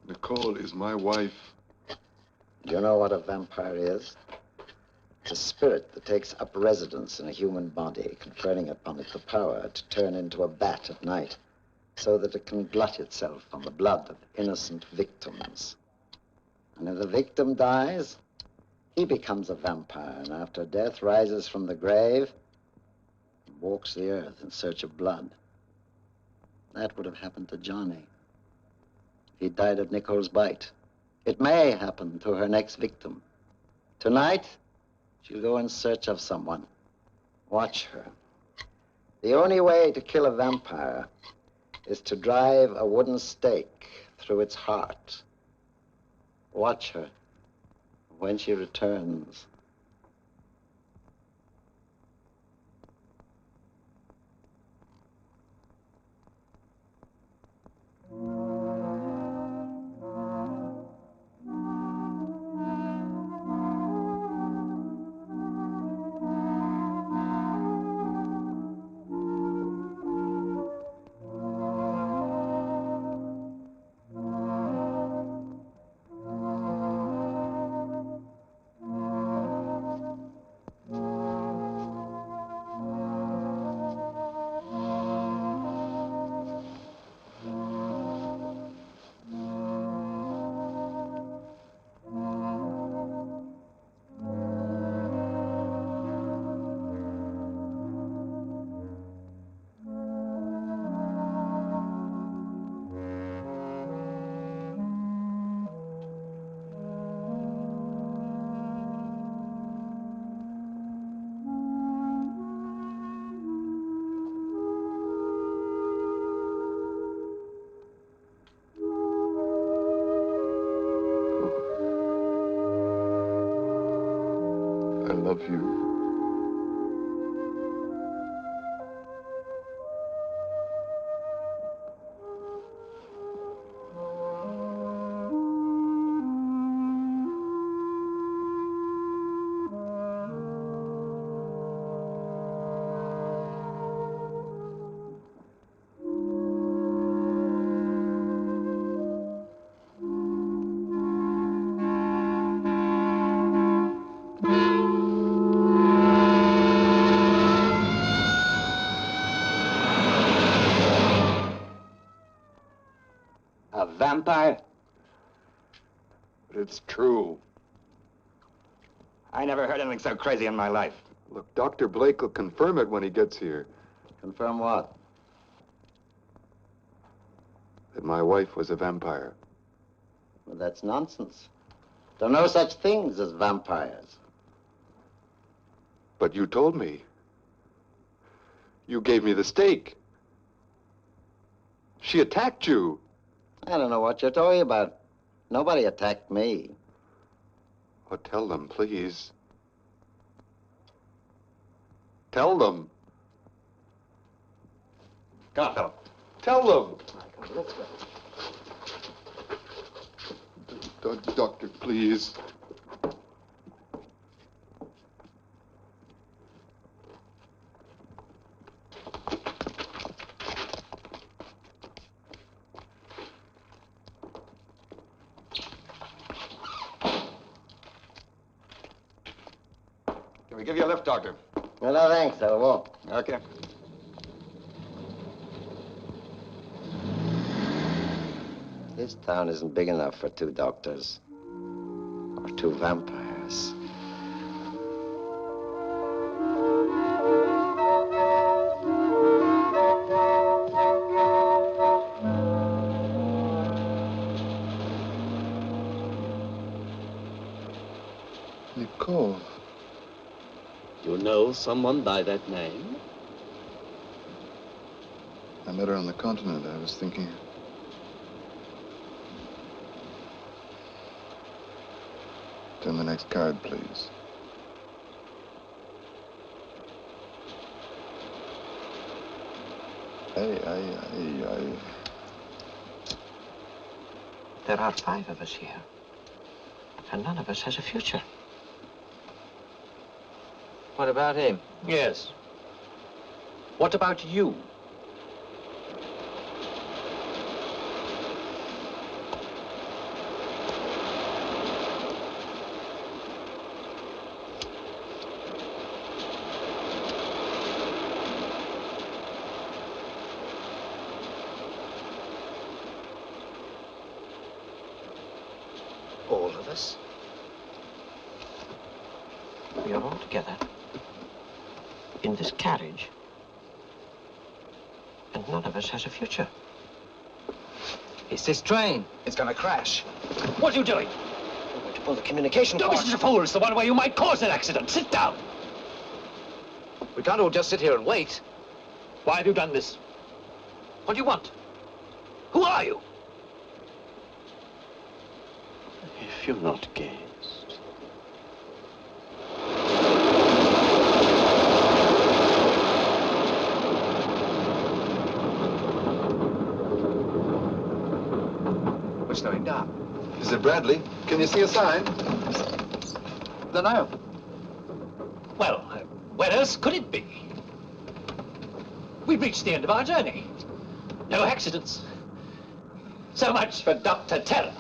Nicole is my wife. Do you know what a vampire is? It's a spirit that takes up residence in a human body, conferring upon it the power to turn into a bat at night, so that it can glut itself on the blood of innocent victims. And if the victim dies, he becomes a vampire, and after death rises from the grave and walks the earth in search of blood. That would have happened to Johnny. He died of Nicole's bite. It may happen to her next victim. Tonight, she'll go in search of someone. Watch her. The only way to kill a vampire is to drive a wooden stake through its heart. Watch her. When she returns, I love you. a vampire? But it's true. I never heard anything so crazy in my life. Look, Dr. Blake will confirm it when he gets here. Confirm what? That my wife was a vampire. Well, that's nonsense. There are no such things as vampires. But you told me. You gave me the stake. She attacked you. I don't know what you're talking about. Nobody attacked me. Oh, tell them, please. Tell them. Come on, Philip. Tell them. Let's go. Doctor, please. Can we give you a lift, Doctor? No, no, thanks. I won't. Okay. This town isn't big enough for 2 doctors. Or 2 vampires. Nicole. You know someone by that name? I met her on the continent. I was thinking... Turn the next card, please. Aye. There are 5 of us here, and none of us has a future. What about him? Yes. What about you? All of us? We are all together in this carriage, and none of us has a future. It's this train. It's gonna crash. What are you doing? I'm going to pull the communication cord. Don't be such a fool. It's the one way you might cause an accident. Sit down. We can't all just sit here and wait. Why have you done this? What do you want? Who are you? If you're not gazed. What's going down? Is it Bradley? Can you see a sign? Dunno. Well, where else could it be? We've reached the end of our journey. No accidents. So much for Dr. Terror.